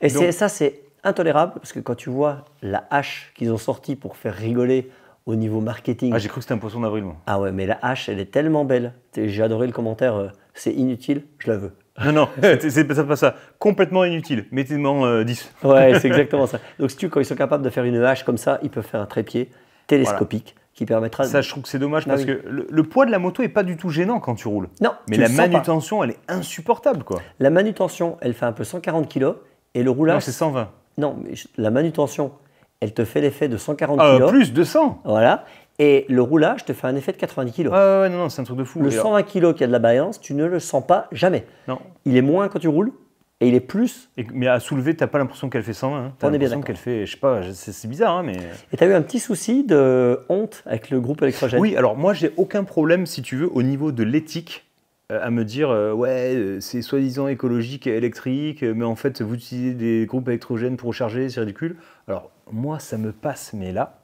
A: Et
B: Donc,
A: ça, c'est intolérable, parce que quand tu vois la hache qu'ils ont sortie pour faire rigoler au niveau marketing.
B: Ah, j'ai cru que c'était un poisson d'avril, moi.
A: Ah ouais, mais la hache, elle est tellement belle. J'ai adoré le commentaire, c'est inutile, je la veux.
B: Non, c'est pas ça. Complètement inutile. Mettez-moi 10.
A: Ouais, c'est exactement ça. Donc, si quand ils sont capables de faire une hache comme ça, ils peuvent faire un trépied télescopique qui permettra.
B: Ça, je trouve que c'est dommage parce
A: oui.
B: que le poids de la moto est pas du tout gênant quand tu roules.
A: Non,
B: mais
A: tu
B: la
A: le sens pas.
B: manutention, elle est insupportable, quoi.
A: La manutention, elle fait un peu 140 kg et le
B: Non,
A: roulage.
B: c'est 120.
A: Non, mais la manutention, elle te fait l'effet de 140 kg.
B: Plus de 100.
A: Voilà. Et le roulage te fait un effet de 90 kg.
B: Ouais, non, c'est un truc de fou.
A: Le
B: Et alors-
A: 120 kg qui a de la balance, tu ne le sens pas jamais.
B: Non.
A: Il est moins quand tu roules et il est plus.
B: Mais à soulever, t'as pas l'impression qu'elle fait 120. Hein. T'as
A: On est bien
B: l'impression
A: d'accord.
B: qu'elle fait, je sais pas, c'est bizarre, hein, mais.
A: Et tu as eu un petit souci de honte avec le groupe électrogène.
B: Oui, alors moi, j'ai aucun problème, si tu veux, au niveau de l'éthique, à me dire, c'est soi-disant écologique et électrique, mais en fait, vous utilisez des groupes électrogènes pour recharger, c'est ridicule. Alors, moi, ça me passe, mais là,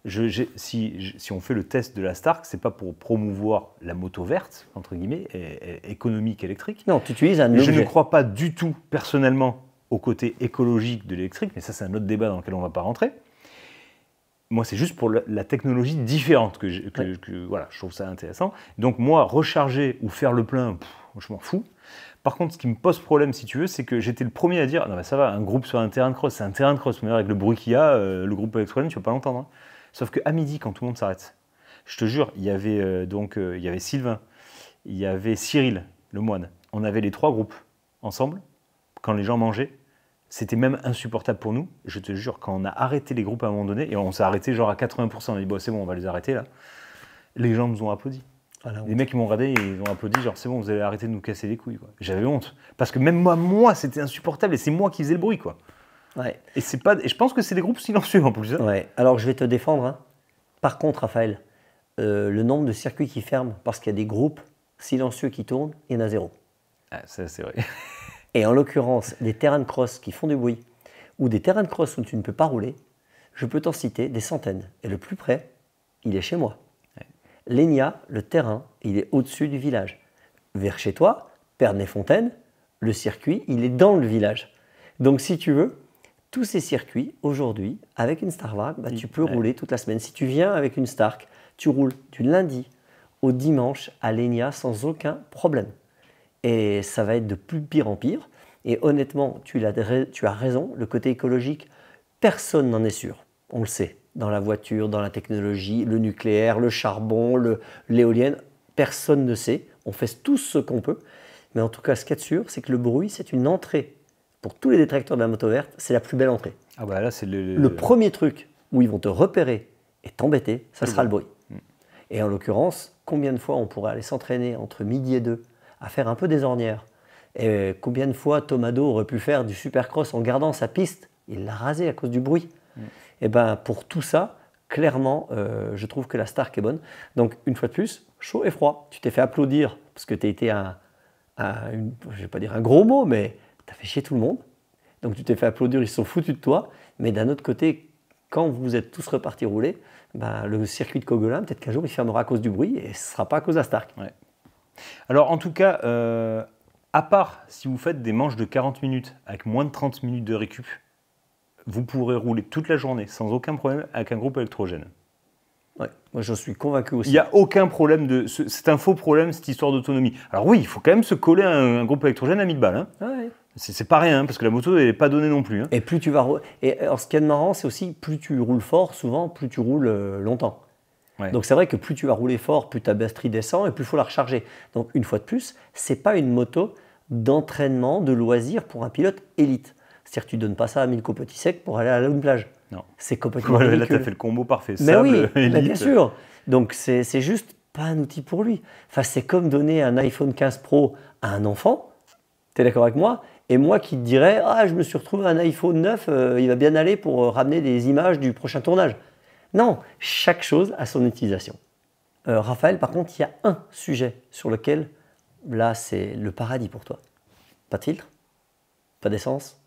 B: si on fait le test de la Stark, c'est pas pour promouvoir la moto verte, entre guillemets, et économique électrique.
A: Non, tu utilises un
B: Mais je
A: objet.
B: ne crois pas du tout, personnellement, au côté écologique de l'électrique, mais ça, c'est un autre débat dans lequel on ne va pas rentrer. Moi, c'est juste pour la technologie différente que voilà, je trouve ça intéressant. Donc, moi, recharger ou faire le plein, je m'en fous. Par contre, ce qui me pose problème, si tu veux, c'est que j'étais le premier à dire non, mais ça va, un groupe sur un terrain de cross, c'est un terrain de cross. Mais avec le bruit qu'il y a, le groupe électrogène, tu ne vas pas l'entendre. Hein. Sauf qu'à midi, quand tout le monde s'arrête, je te jure, il y avait Sylvain, il y avait Cyril, le moine. On avait les 3 groupes ensemble, quand les gens mangeaient. C'était même insupportable pour nous. Je te jure, quand on a arrêté les groupes à un moment donné, et on s'est arrêté genre à 80%, on a dit bon, c'est bon, on va les arrêter là. Les gens nous ont applaudi.
A: Voilà,
B: Les mecs, ils m'ont regardé et ils ont applaudi, genre c'est bon, vous allez arrêter de nous casser les couilles. Quoi. J'avais honte. Parce que même moi, c'était insupportable et c'est moi qui faisais le bruit. Quoi.
A: Ouais.
B: Et je pense que c'est des groupes silencieux en plus. Hein.
A: Ouais. Alors, je vais te défendre. Hein. Par contre, Raphaël, le nombre de circuits qui ferment parce qu'il y a des groupes silencieux qui tournent, il y en a 0.
B: Ah, ça, c'est vrai.
A: Et en l'occurrence, des terrains de cross qui font du bruit ou des terrains de cross où tu ne peux pas rouler, je peux t'en citer des centaines. Et le plus près, il est chez moi.
B: Ouais.
A: L'Egna, le terrain, il est au-dessus du village. Vers chez toi, Pernay-Fontaine, le circuit, il est dans le village. Donc si tu veux, tous ces circuits, aujourd'hui, avec une Stark, tu peux rouler toute la semaine. Si tu viens avec une Stark, tu roules du lundi au dimanche à l'Egna sans aucun problème. Et ça va être de plus pire en pire. Et honnêtement, tu as raison, le côté écologique, personne n'en est sûr. On le sait, dans la voiture, dans la technologie, le nucléaire, le charbon, l'éolienne, personne ne sait. On fait tous ce qu'on peut. Mais en tout cas, ce qu'il y a de sûr, c'est que le bruit, c'est une entrée. Pour tous les détracteurs de la moto verte, c'est la plus belle entrée.
B: Ah bah là, c'est
A: Le premier truc où ils vont te repérer et t'embêter, ça sera le bruit. Et en l'occurrence, combien de fois on pourrait aller s'entraîner entre midi et 2 à faire un peu des ornières? Et combien de fois Tomado aurait pu faire du supercross en gardant sa piste? Il l'a rasé à cause du bruit. Et ben pour tout ça, clairement, je trouve que la Stark est bonne. Donc une fois de plus, chaud et froid. Tu t'es fait applaudir parce que tu as été je ne vais pas dire un gros mot, mais tu as fait chier tout le monde. Donc tu t'es fait applaudir, ils se sont foutus de toi. Mais d'un autre côté, quand vous êtes tous repartis rouler, ben, le circuit de Cogolin, peut-être qu'un jour il fermera à cause du bruit et ce ne sera pas à cause de la Stark.
B: Ouais. Alors en tout cas, à part si vous faites des manches de 40 minutes avec moins de 30 minutes de récup, vous pourrez rouler toute la journée sans aucun problème avec un groupe électrogène.
A: Ouais, moi je suis convaincu aussi.
B: Il n'y a aucun problème c'est un faux problème cette histoire d'autonomie. Alors oui, il faut quand même se coller à un groupe électrogène à 1000 balles. Hein.
A: Ouais.
B: C'est pas rien, parce que la moto n'est pas donnée non plus. Hein.
A: Et plus tu vas et alors, ce qui est marrant, c'est aussi plus tu roules fort, souvent, plus tu roules longtemps.
B: Ouais.
A: Donc c'est vrai que plus tu vas rouler fort, plus ta batterie descend et plus il faut la recharger. Donc une fois de plus, c'est pas une moto d'entraînement, de loisir pour un pilote élite. C'est-à-dire que tu donnes pas ça à Milko Petit Sec pour aller à la plage.
B: Non.
A: C'est complètement
B: Là,
A: ridicule.
B: tu as fait le combo parfait.
A: Mais
B: Sable,
A: oui, mais
B: élite.
A: bien sûr. Donc c'est juste pas un outil pour lui. Enfin, c'est comme donner un iPhone 15 Pro à un enfant. Tu es d'accord avec moi? Et moi qui te dirais, ah, je me suis retrouvé un iPhone 9, il va bien aller pour ramener des images du prochain tournage. Non, chaque chose a son utilisation. Raphaël, par contre, il y a un sujet sur lequel, là, c'est le paradis pour toi. Pas de filtre, pas d'essence,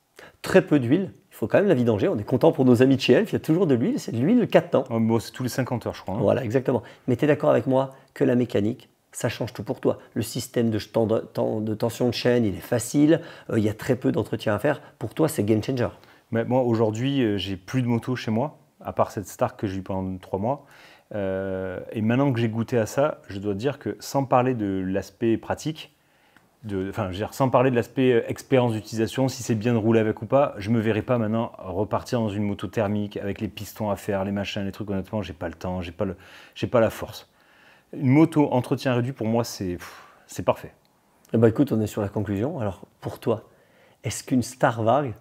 A: très peu d'huile. Il faut quand même la vidanger. On est content pour nos amis de chez Elf, il y a toujours de l'huile. C'est de l'huile 4 temps.
B: Oh, bon, c'est tous les 50 heures, je crois. Hein.
A: Voilà, exactement. Mais tu es d'accord avec moi que la mécanique, ça change tout pour toi. Le système de tension de chaîne, il est facile. Il y a très peu d'entretien à faire. Pour toi, c'est game changer.
B: Mais moi, aujourd'hui, j'ai plus de moto chez moi, à part cette Stark que j'ai eue pendant 3 mois. Et maintenant que j'ai goûté à ça, je dois dire que sans parler de l'aspect pratique, enfin, je veux dire, sans parler de l'aspect expérience d'utilisation, si c'est bien de rouler avec ou pas, je me verrai pas maintenant repartir dans une moto thermique avec les pistons à faire, les machins, les trucs. Honnêtement, j'ai pas le temps, j'ai pas la force. Une moto entretien réduit, pour moi, c'est parfait.
A: Eh ben, écoute, on est sur la conclusion. Alors, pour toi, est-ce qu'une Star Varg,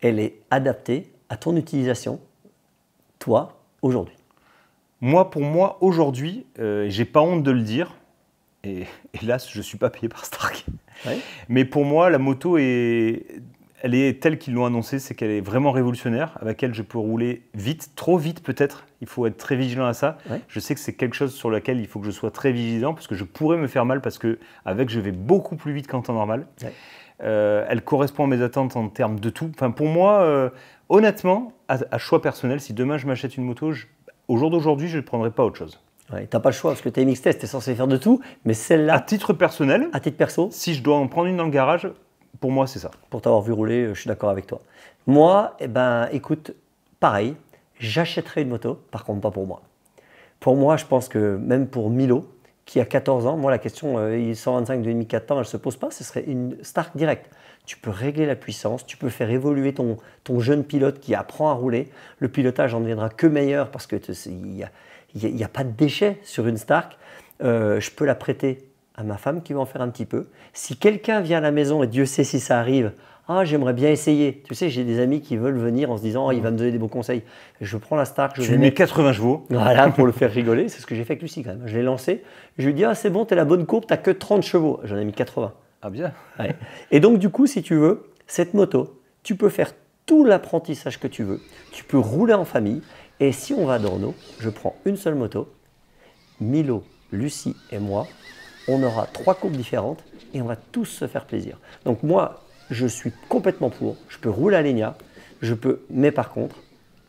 A: elle est adaptée à ton utilisation, toi, aujourd'hui?
B: Moi, pour moi, aujourd'hui, j'ai pas honte de le dire. Et hélas, je ne suis pas payé par Stark.
A: Ouais.
B: Mais pour moi, la moto, elle est telle qu'ils l'ont annoncé, c'est qu'elle est vraiment révolutionnaire, avec laquelle je peux rouler vite, trop vite peut-être. Il faut être très vigilant à ça.
A: Ouais.
B: Je sais que c'est quelque chose sur lequel il faut que je sois très vigilant, parce que je pourrais me faire mal, parce qu'avec, je vais beaucoup plus vite qu'en temps normal.
A: Ouais.
B: Elle correspond à mes attentes en termes de tout. Enfin, pour moi, honnêtement, à choix personnel, si demain je m'achète une moto, au jour d'aujourd'hui, je ne prendrai pas autre chose.
A: Ouais, t'as pas le choix parce que TMX Test, t'es censé faire de tout, mais
B: À
A: celle-là,
B: titre personnel,
A: à titre perso,
B: si je dois en prendre une dans le garage, pour moi, c'est ça.
A: pour t'avoir vu rouler, je suis d'accord avec toi. Moi, eh ben, écoute, pareil, j'achèterai une moto, par contre pas pour moi. Pour moi, je pense que même pour Milo, qui a 14 ans, moi la question 125 de 1,5 4 ans, elle ne se pose pas, ce serait une Stark directe. Tu peux régler la puissance, tu peux faire évoluer ton jeune pilote qui apprend à rouler. Le pilotage en deviendra que meilleur parce qu'il n'y a pas de déchets sur une Stark. Je peux la prêter à ma femme qui va en faire un petit peu. Si quelqu'un vient à la maison, et Dieu sait si ça arrive, ah, j'aimerais bien essayer. Tu sais, j'ai des amis qui veulent venir en se disant, il va me donner des bons conseils. Je prends la Stark,
B: Je lui mets 80 chevaux.
A: voilà, pour le faire rigoler. C'est ce que j'ai fait avec Lucie quand même. Je l'ai lancé. Je lui ai dit, ah, c'est bon, t'es la bonne courbe, t'as que 30 chevaux. J'en ai mis 80.
B: Ah bien.
A: Ouais. Et donc, du coup, si tu veux, cette moto, tu peux faire tout l'apprentissage que tu veux. Tu peux rouler en famille. Et si on va à Dorno, je prends une seule moto. Milo, Lucie et moi, on aura 3 courbes différentes et on va tous se faire plaisir. Donc moi, je suis complètement pour. Je peux rouler à Legna, mais par contre,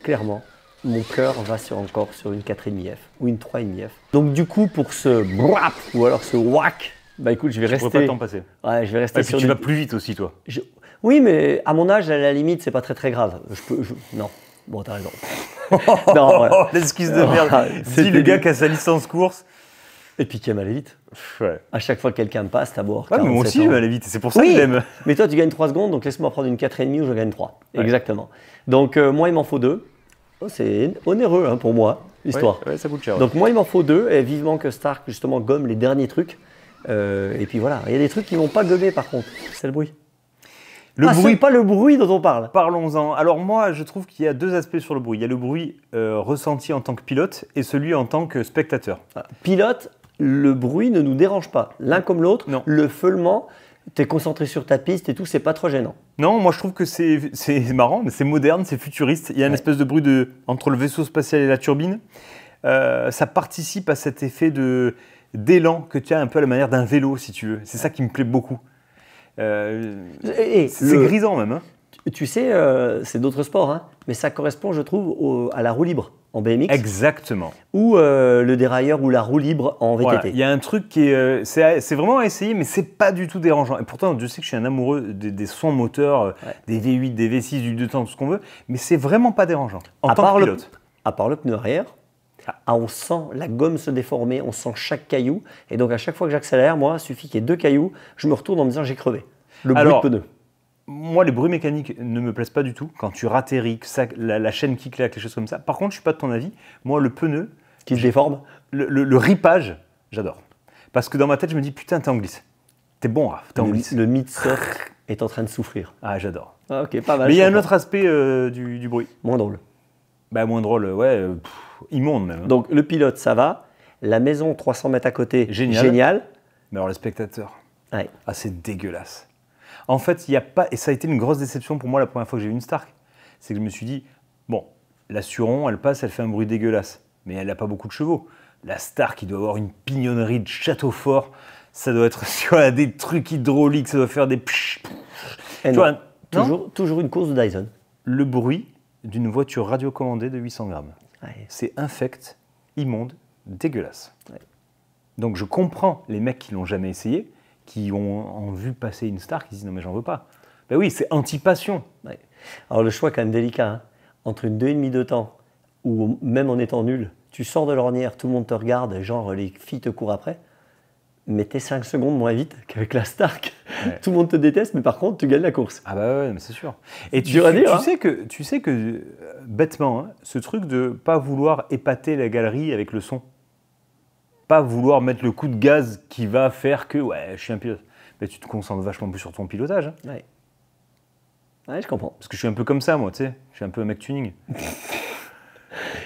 A: clairement, mon cœur va encore sur une 4,5F ou une 3,5F. Donc du coup, pour ce brap ou alors ce whack, bah écoute, je vais
B: Je
A: rester.
B: pourrais pas t'en passer.
A: Ouais, je vais rester
B: Et puis
A: sur
B: tu
A: du-
B: vas plus vite aussi, toi.
A: Oui, mais à mon âge, à la limite, c'est pas très grave. Non. Bon, t'as raison. Non, ouais.
B: Oh, l'excuse de merde.
A: C'était
B: Dis le gars
A: du-
B: qui a sa licence course.
A: Et puis qui aime aller vite.
B: Ouais.
A: À chaque fois que quelqu'un me passe, t'as beau avoir
B: Ouais, mais moi
A: 47
B: aussi,
A: ans.
B: je vais aller vite. C'est pour ça que
A: Oui,
B: je l'aime.
A: mais toi tu gagnes 3 secondes, donc laisse-moi prendre une 4,5 où je gagne 3.
B: Ouais.
A: Exactement. Donc moi il m'en faut 2. Oh, c'est onéreux hein, pour moi, l'histoire.
B: Ouais, ça coûte cher.
A: Donc moi il m'en faut 2 et vivement que Stark justement gomme les derniers trucs. Et puis voilà, il y a des trucs qui vont pas gommer par contre, c'est le bruit.
B: Le
A: Ah,
B: bruit,
A: c'est pas le bruit dont on parle.
B: parlons-en. Alors moi, je trouve qu'il y a 2 aspects sur le bruit. Il y a le bruit ressenti en tant que pilote et celui en tant que spectateur.
A: Pilote, le bruit ne nous dérange pas. L'un comme l'autre,
B: Non.
A: le feulement, t'es concentré sur ta piste et tout, c'est pas trop gênant.
B: Non, moi je trouve que c'est marrant, mais c'est moderne, c'est futuriste. Il y a une espèce de bruit entre le vaisseau spatial et la turbine. Ça participe à cet effet d'élan que tu as un peu à la manière d'un vélo, si tu veux. C'est ça qui me plaît beaucoup.
A: Et
B: C'est grisant même. Hein.
A: Tu sais, c'est d'autres sports, hein, mais ça correspond, je trouve, à la roue libre en BMX
B: Exactement.
A: ou le dérailleur ou la roue libre en VTT.
B: Voilà. Il y a un truc qui est. C'est vraiment à essayer, mais c'est pas du tout dérangeant. Et pourtant, je sais que je suis un amoureux des sons moteurs, des V8, des V6, du 2 temps, tout ce qu'on veut, mais c'est vraiment pas dérangeant. En tant que pilote.
A: À part le pneu arrière, on sent la gomme se déformer, on sent chaque caillou. Et donc, à chaque fois que j'accélère, moi, il suffit qu'il y ait 2 cailloux, je me retourne en me disant j'ai crevé. Le bruit
B: Alors,
A: de pneu.
B: Moi, les bruits mécaniques ne me plaisent pas du tout. Quand tu ratterris, la chaîne qui claque, les choses comme ça. Par contre, je suis pas de ton avis. Moi, le pneu,
A: Qui se déforme.
B: Le ripage, j'adore. Parce que dans ma tête, je me dis, putain, t'es en glisse. T'es bon, Raph, t'es en glisse.
A: Le mid-surf est en train de souffrir.
B: Ah, j'adore.
A: Ah, ok, pas mal.
B: Mais il y a un
A: je
B: autre aspect du bruit.
A: comprends. Moins drôle.
B: Bah, moins drôle, ouais, immonde même. Hein.
A: Donc le pilote, ça va. La maison 300 mètres à côté,
B: Génial. Mais alors, les spectateurs,
A: Ouais.
B: ah, c'est dégueulasse. En fait, il n'y a pas, et ça a été une grosse déception pour moi la première fois que j'ai vu une Stark, c'est que je me suis dit, bon, la Suron, elle passe, elle fait un bruit dégueulasse, mais elle n'a pas beaucoup de chevaux. La Stark, il doit avoir une pignonnerie de château fort, ça doit être sur des trucs hydrauliques, ça doit faire des...
A: Et
B: Tu
A: non,
B: vois, non
A: toujours une course de Dyson.
B: Le bruit d'une voiture radiocommandée de 800 grammes.
A: Ouais.
B: C'est infect, immonde, dégueulasse.
A: Ouais.
B: Donc je comprends les mecs qui l'ont jamais essayé, qui ont vu passer une Stark, qui disent non mais j'en veux pas. Ben oui, c'est anti-passion.
A: Ouais. Alors le choix est quand même délicat. Hein. Entre une 2,5 de temps, ou même en étant nul, tu sors de l'ornière, tout le monde te regarde, genre les filles te courent après, mais t'es 5 secondes moins vite qu'avec la Stark.
B: Ouais.
A: Tout le monde te déteste, mais par contre, tu gagnes la course.
B: Ah bah ouais, mais c'est sûr. Et
A: Dur à dire, hein.
B: tu sais que bêtement, hein, ce truc de pas vouloir épater la galerie avec le son, pas vouloir mettre le coup de gaz qui va faire que ouais, je suis un pilote. Mais tu te concentres vachement plus sur ton pilotage. Hein.
A: Ouais. Ouais, je comprends.
B: Parce que je suis un peu comme ça, moi, tu sais. Je suis un peu un mec tuning.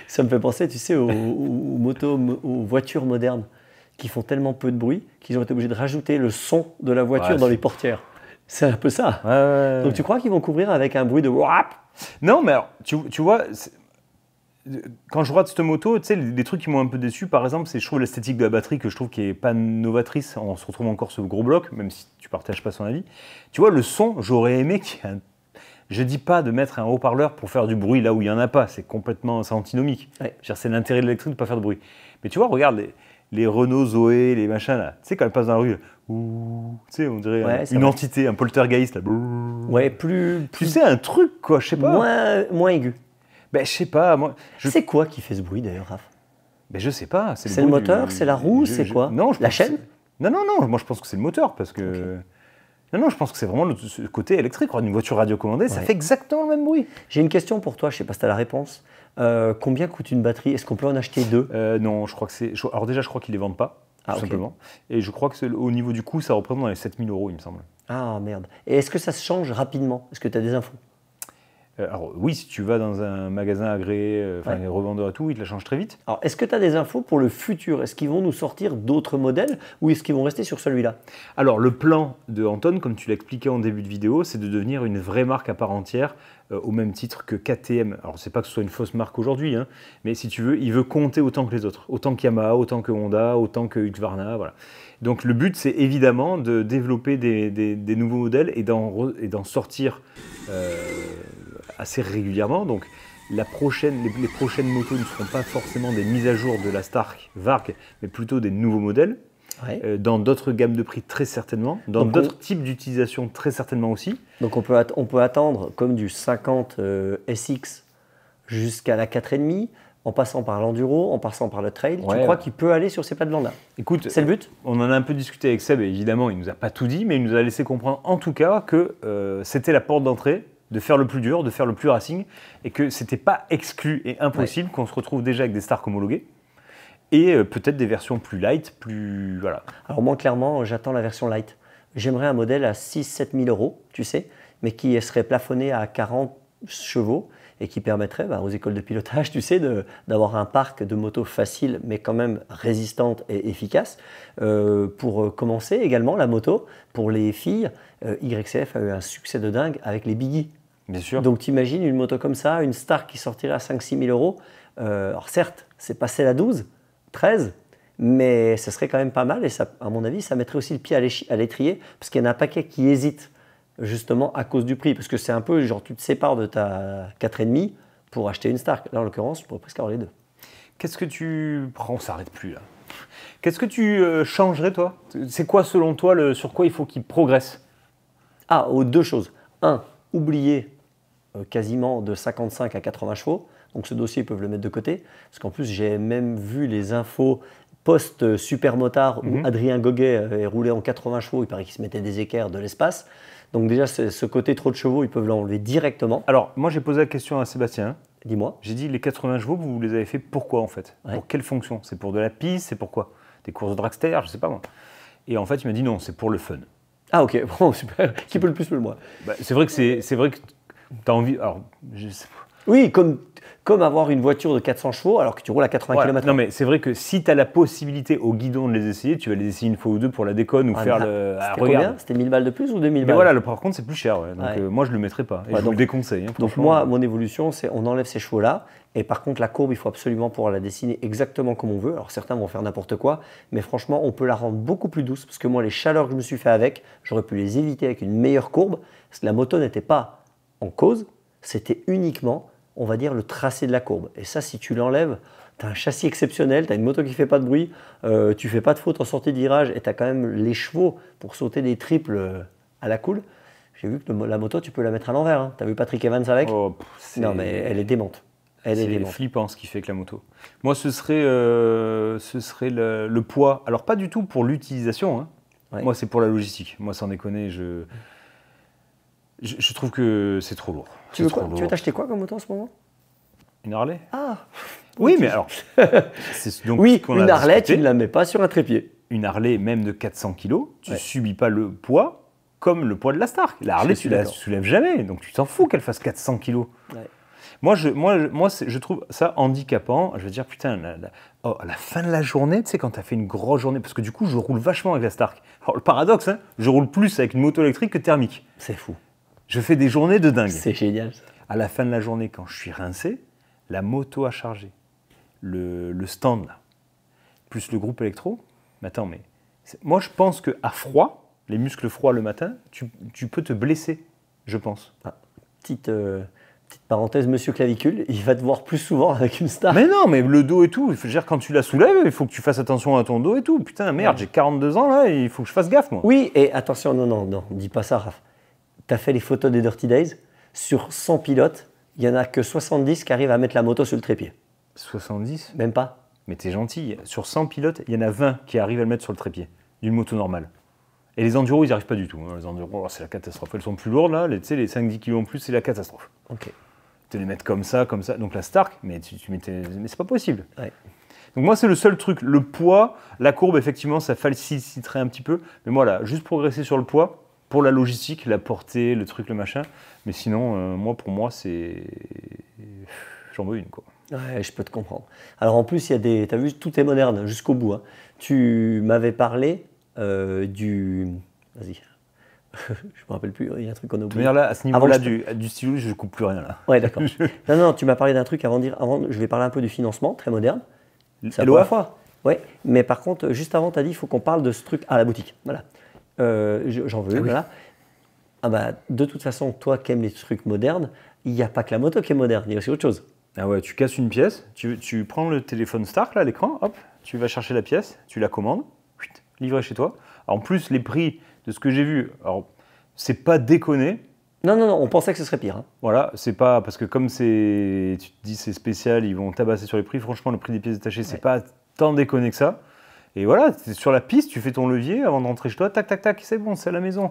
A: Ça me fait penser, tu sais, aux voitures modernes qui font tellement peu de bruit qu'ils ont été obligés de rajouter le son de la voiture
B: Ouais,
A: dans
B: c'est-
A: les portières. C'est un peu ça.
B: Ouais.
A: Donc tu crois qu'ils vont couvrir avec un bruit de wap?
B: Non, mais alors, tu vois, quand je regarde cette moto, tu sais, les trucs qui m'ont un peu déçu, par exemple, c'est je trouve l'esthétique de la batterie que je trouve qui est pas novatrice. On se retrouve encore ce gros bloc, même si tu partages pas son avis. Tu vois, le son, j'aurais aimé qu'il y ait un... Je dis pas de mettre un haut-parleur pour faire du bruit là où il y en a pas, c'est complètement, c'est antinomique.
A: Ouais.
B: Je veux dire, c'est l'intérêt de l'électrique de pas faire de bruit. Mais tu vois, regarde les Renault Zoé, les machins là. Tu sais, quand elles passent dans la rue, ouh, tu sais, on dirait
A: Ouais, c'est
B: une
A: vrai.
B: entité, un poltergeist là.
A: Ouais, plus
B: Tu sais, un truc quoi, je sais pas.
A: moins aigu.
B: Ben, je sais pas, moi.
A: C'est quoi qui fait ce bruit d'ailleurs, Raph?
B: Ben, je sais pas.
A: C'est le
B: bruit
A: moteur, c'est la roue, c'est quoi?
B: Non, je
A: La
B: pense
A: chaîne?
B: que c'est- Non, moi je pense que c'est le moteur parce que. Non, je pense que c'est vraiment ce côté électrique. Regarde, une voiture radiocommandée, ça
A: Ouais.
B: fait exactement le même bruit.
A: J'ai une question pour toi, je sais pas si tu as la réponse. Combien coûte une batterie? Est-ce qu'on peut en acheter deux?
B: Non, je crois que c'est. Alors, déjà, je crois qu'ils les vendent pas, tout
A: Ah, ok.
B: simplement. Et je crois que au niveau du coût, ça représente dans les 7 000 €, il me semble.
A: Ah merde. Et est-ce que ça se change rapidement? Est-ce que tu as des infos?
B: Alors, oui, si tu vas dans un magasin agréé, enfin,
A: Ouais.
B: les revendeurs et tout, ils te la changent très vite.
A: Alors, est-ce que tu as des infos pour le futur? Est-ce qu'ils vont nous sortir d'autres modèles ou est-ce qu'ils vont rester sur celui-là?
B: Alors, le plan de Anton, comme tu l'as expliqué en début de vidéo, c'est de devenir une vraie marque à part entière, au même titre que KTM. Alors, c'est pas que ce soit une fausse marque aujourd'hui, hein, mais si tu veux, il veut compter autant que les autres. Autant que Yamaha, autant que Honda, autant que Husqvarna, voilà. Donc, le but, c'est évidemment de développer des nouveaux modèles et d'en sortir assez régulièrement. Donc, les prochaines motos ne seront pas forcément des mises à jour de la Stark Varg, mais plutôt des nouveaux modèles.
A: Ouais.
B: Dans d'autres gammes de prix très certainement, dans
A: Donc
B: d'autres types d'utilisation très certainement aussi.
A: Donc on peut attendre comme du 50 SX jusqu'à la 4,5, en passant par l'enduro, en passant par le trail.
B: Ouais,
A: tu crois
B: ouais.
A: qu'il peut aller sur ces plates-bandes-là?
B: Écoute,
A: C'est le but?
B: on en a un peu discuté avec Seb, et évidemment il nous a pas tout dit, mais il nous a laissé comprendre en tout cas que c'était la porte d'entrée de faire le plus dur, de faire le plus racing, et que c'était pas exclu et impossible qu'on se retrouve déjà avec des Stark homologuées, et peut-être des versions plus light, plus... voilà.
A: Alors moi, clairement, j'attends la version light. J'aimerais un modèle à 6-7 000 €, tu sais, mais qui serait plafonné à 40 chevaux et qui permettrait aux écoles de pilotage, tu sais, d'avoir un parc de motos facile, mais quand même résistante et efficace. Pour commencer également, la moto, pour les filles, YCF a eu un succès de dingue avec les biggies.
B: Bien sûr.
A: Donc t'imagines une moto comme ça, une Stark qui sortirait à 5-6 000 €. Alors certes, c'est passé la 12, 13, mais ce serait quand même pas mal et ça, à mon avis, ça mettrait aussi le pied à l'étrier parce qu'il y en a un paquet qui hésitent justement à cause du prix. Parce que c'est un peu genre tu te sépares de ta 4,5 pour acheter une Stark. Là en l'occurrence, je pourrais presque avoir les deux.
B: Qu'est-ce que tu prends? On s'arrête plus là. Qu'est-ce que tu changerais toi? C'est quoi selon toi, sur quoi il faut qu'il progresse?
A: Ah, deux choses. Un, oublier quasiment de 55 à 80 chevaux. Donc ce dossier, ils peuvent le mettre de côté. Parce qu'en plus, j'ai même vu les infos post-super motard où Adrien Goguet est roulé en 80 chevaux. Il paraît qu'il se mettait des équerres de l'espace. Donc déjà, ce côté trop de chevaux, ils peuvent l'enlever directement.
B: Alors, moi j'ai posé la question à Sébastien,
A: Dis-moi.
B: J'ai dit les 80 chevaux, vous les avez fait pourquoi en fait?
A: Ouais.
B: Pour quelle fonction? C'est pour de la piste? C'est pourquoi? Des courses de dragster? Je sais pas moi. Et en fait, il m'a dit non, c'est pour le fun.
A: Ah ok, bon super. Qui peut le plus, peut le moins.
B: Bah, c'est vrai que tu as envie. Alors, je sais pas.
A: Oui, comme avoir une voiture de 400 chevaux alors que tu roules à 80
B: Voilà.
A: km/h.
B: Non, mais c'est vrai que si tu as la possibilité au guidon de les essayer, tu vas les essayer une fois ou deux pour la déconne ou faire le. Ah,
A: C'était
B: regarde.
A: combien? C'était 1000 balles de plus ou 2000
B: Mais
A: balles?
B: voilà, par contre, c'est plus cher. Ouais. Donc,
A: Ouais.
B: moi, je le mettrais pas. Et
A: Ouais,
B: je vous le déconseille. Hein,
A: Donc
B: franchement.
A: moi, mon évolution, c'est on enlève ces chevaux-là. Et par contre, la courbe, il faut absolument pouvoir la dessiner exactement comme on veut. Alors certains vont faire n'importe quoi, mais franchement, on peut la rendre beaucoup plus douce. Parce que moi, les chaleurs que je me suis fait avec, j'aurais pu les éviter avec une meilleure courbe. Parce que la moto n'était pas en cause, c'était uniquement, on va dire, le tracé de la courbe. Et ça, si tu l'enlèves, tu as un châssis exceptionnel, tu as une moto qui ne fait pas de bruit, tu fais pas de faute en sortie de virage, et tu as quand même les chevaux pour sauter des triples à la cool. J'ai vu que la moto, tu peux la mettre à l'envers. Hein. Tu as vu Patrick Evans avec?
B: Oh,
A: Non, mais elle est démente. Elle est
B: C'est
A: démente.
B: flippant ce qui fait avec la moto. Moi, ce serait le poids. Alors, pas du tout pour l'utilisation. Hein.
A: Ouais.
B: Moi, c'est pour la logistique. Moi, sans déconner, je trouve que c'est trop lourd.
A: Tu veux quoi? Tu veux t'acheter quoi comme moto en ce moment?
B: Une Harley?
A: Ah
B: Oui, mais alors. c'est donc
A: oui,
B: ce qu'on a
A: une Harley,
B: discuté.
A: tu ne la mets pas sur un trépied.
B: Une Harley, même de 400 kg, tu
A: Ouais.
B: subis pas le poids comme le poids de la Stark. La Harley,
A: Je suis
B: tu la
A: d'accord.
B: soulèves jamais. Donc, tu t'en fous qu'elle fasse 400 kg.
A: Ouais.
B: Moi, je trouve ça handicapant. Je veux dire, putain, à la fin de la journée, tu sais, quand tu as fait une grosse journée, parce que du coup, je roule vachement avec la Stark. Alors, le paradoxe, hein, je roule plus avec une moto électrique que thermique.
A: C'est fou.
B: Je fais des journées de dingue.
A: C'est génial ça.
B: À la fin de la journée, quand je suis rincé, la moto à charger, le stand, là, plus le groupe électro. Mais attends, moi, je pense qu'à froid, les muscles froids le matin, tu peux te blesser, je pense.
A: Petite parenthèse, monsieur clavicule, il va te voir plus souvent avec une Star.
B: Mais non, mais le dos et tout, je veux dire, quand tu la soulèves, il faut que tu fasses attention à ton dos et tout. Putain, merde, j'ai 42 ans là, il faut que je fasse gaffe, moi.
A: Oui, et attention, non, dis pas ça, Raph. Tu as fait les photos des Dirty Days. Sur 100 pilotes, il n'y en a que 70 qui arrivent à mettre la moto sur le trépied.
B: 70?
A: Même pas.
B: Mais t'es gentil. Sur 100 pilotes, il y en a 20 qui arrivent à le mettre sur le trépied d'une moto normale. Et les enduros, ils n'y arrivent pas du tout. Hein. Les enduros, c'est la catastrophe. Elles sont plus lourdes, là. Tu sais, les 5-10 kg en plus, c'est la catastrophe.
A: Ok.
B: Te les mettre comme ça. Donc la Stark, mais mais c'est pas possible.
A: Ouais.
B: Donc moi, c'est le seul truc. Le poids, la courbe, effectivement, ça faciliterait un petit peu. Mais moi, là, juste progresser sur le poids, pour la logistique, la portée, le truc, le machin. Mais sinon, pour moi, c'est... J'en veux une, quoi.
A: Ouais, je peux te comprendre. Alors en plus, il y a des... Tu as vu, tout est moderne jusqu'au bout. Hein. Tu m'avais parlé du... Vas-y. Je me rappelle plus, il y a un truc qu'on a
B: De
A: oublié.
B: manière, là, à ce niveau-là
A: Avant que
B: du stylo, je ne coupe plus rien, là.
A: Ouais, d'accord. Non, tu m'as parlé d'un truc avant, je vais parler un peu du financement, très moderne. C'est la
B: LOA?
A: première fois. Ouais, mais par contre, juste avant, tu as dit, il faut qu'on parle de ce truc à la boutique. Voilà. J'en veux,
B: Ah oui.
A: voilà. Ah bah, de toute façon, toi qui aimes les trucs modernes, il n'y a pas que la moto qui est moderne, il y a aussi autre chose.
B: Ah ouais, tu casses une pièce, tu prends le téléphone Stark, là, l'écran, hop, tu vas chercher la pièce, tu la commandes, livré chez toi. Alors, en plus, les prix de ce que j'ai vu, alors, c'est pas déconné.
A: Non, on pensait que ce serait pire. Hein.
B: Voilà, c'est pas parce que comme tu te dis c'est spécial, ils vont tabasser sur les prix. Franchement, le prix des pièces détachées, c'est pas tant déconné que ça. Et voilà, tu es sur la piste, tu fais ton levier avant de rentrer chez toi, tac, tac, tac, c'est bon, c'est à la maison.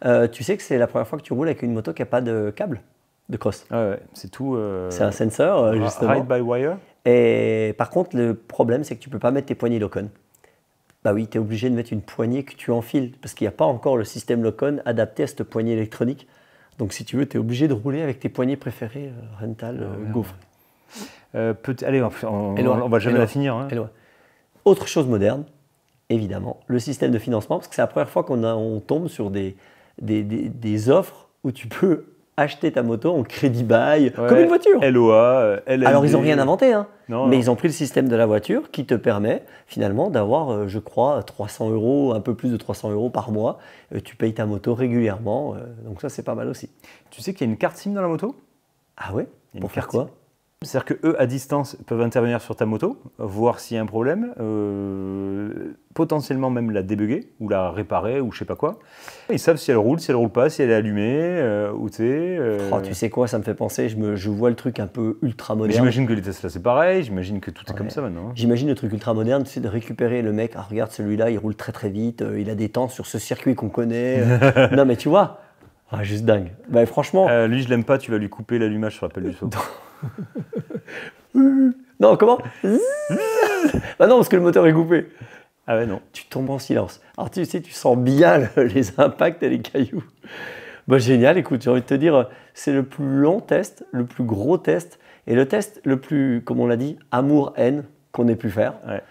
A: Ouais. Tu sais que c'est la première fois que tu roules avec une moto qui n'a pas de câble de cross.
B: Ah ouais, c'est tout.
A: C'est un sensor, justement.
B: Ride by wire.
A: Et par contre, le problème, c'est que tu ne peux pas mettre tes poignées lock-on. Bah oui, tu es obligé de mettre une poignée que tu enfiles, parce qu'il n'y a pas encore le système lock-on adapté à cette poignée électronique. Donc si tu veux, tu es obligé de rouler avec tes poignées préférées, Rental, Gaufre.
B: Allez, on va jamais
A: Eloi.
B: la finir. Hein.
A: Eloi. Autre chose moderne, évidemment, le système de financement, parce que c'est la première fois qu'on tombe sur des offres où tu peux acheter ta moto en crédit bail, comme une voiture.
B: LOA, LLD.
A: Alors ils n'ont rien inventé, hein.
B: Non,
A: mais
B: non.
A: ils ont pris le système de la voiture qui te permet finalement d'avoir, je crois, 300 €, un peu plus de 300 € par mois. Tu payes ta moto régulièrement, donc ça c'est pas mal aussi.
B: Tu sais qu'il y a une carte SIM dans la moto?
A: Ah ouais?
B: Il y a
A: Pour
B: une
A: faire
B: carte
A: quoi?
B: C'est-à-dire qu'eux, à distance, peuvent intervenir sur ta moto, voir s'il y a un problème, potentiellement même la débugger, ou la réparer, ou je sais pas quoi. Ils savent si elle roule pas, si elle est allumée, où tu es.
A: Oh, tu sais quoi, ça me fait penser, je vois le truc un peu ultra
B: Mais
A: moderne.
B: j'imagine que les Tesla c'est pareil, j'imagine que tout est comme ça maintenant. Hein.
A: J'imagine le truc ultra moderne, c'est de récupérer le mec, ah regarde celui-là, il roule très très vite, il a des temps sur ce circuit qu'on connaît. Non mais tu vois, juste dingue. Bah, franchement,
B: Lui, je l'aime pas, tu vas lui couper l'allumage sur l'appel du saut.
A: Non, comment? Bah non, parce que le moteur est coupé.
B: Ah ouais, non.
A: Tu tombes en silence. Alors tu sais, tu sens bien les impacts et les cailloux. Bah, génial, écoute, j'ai envie de te dire, c'est le plus long test, le plus gros test, et le test le plus, comme on l'a dit, amour-haine qu'on ait pu faire.
B: Ouais.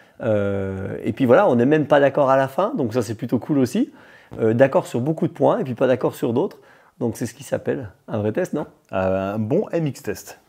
A: Et puis voilà, on n'est même pas d'accord à la fin, donc ça c'est plutôt cool aussi. D'accord sur beaucoup de points, et puis pas d'accord sur d'autres. Donc c'est ce qui s'appelle un vrai test, non?
B: Un bon MX test.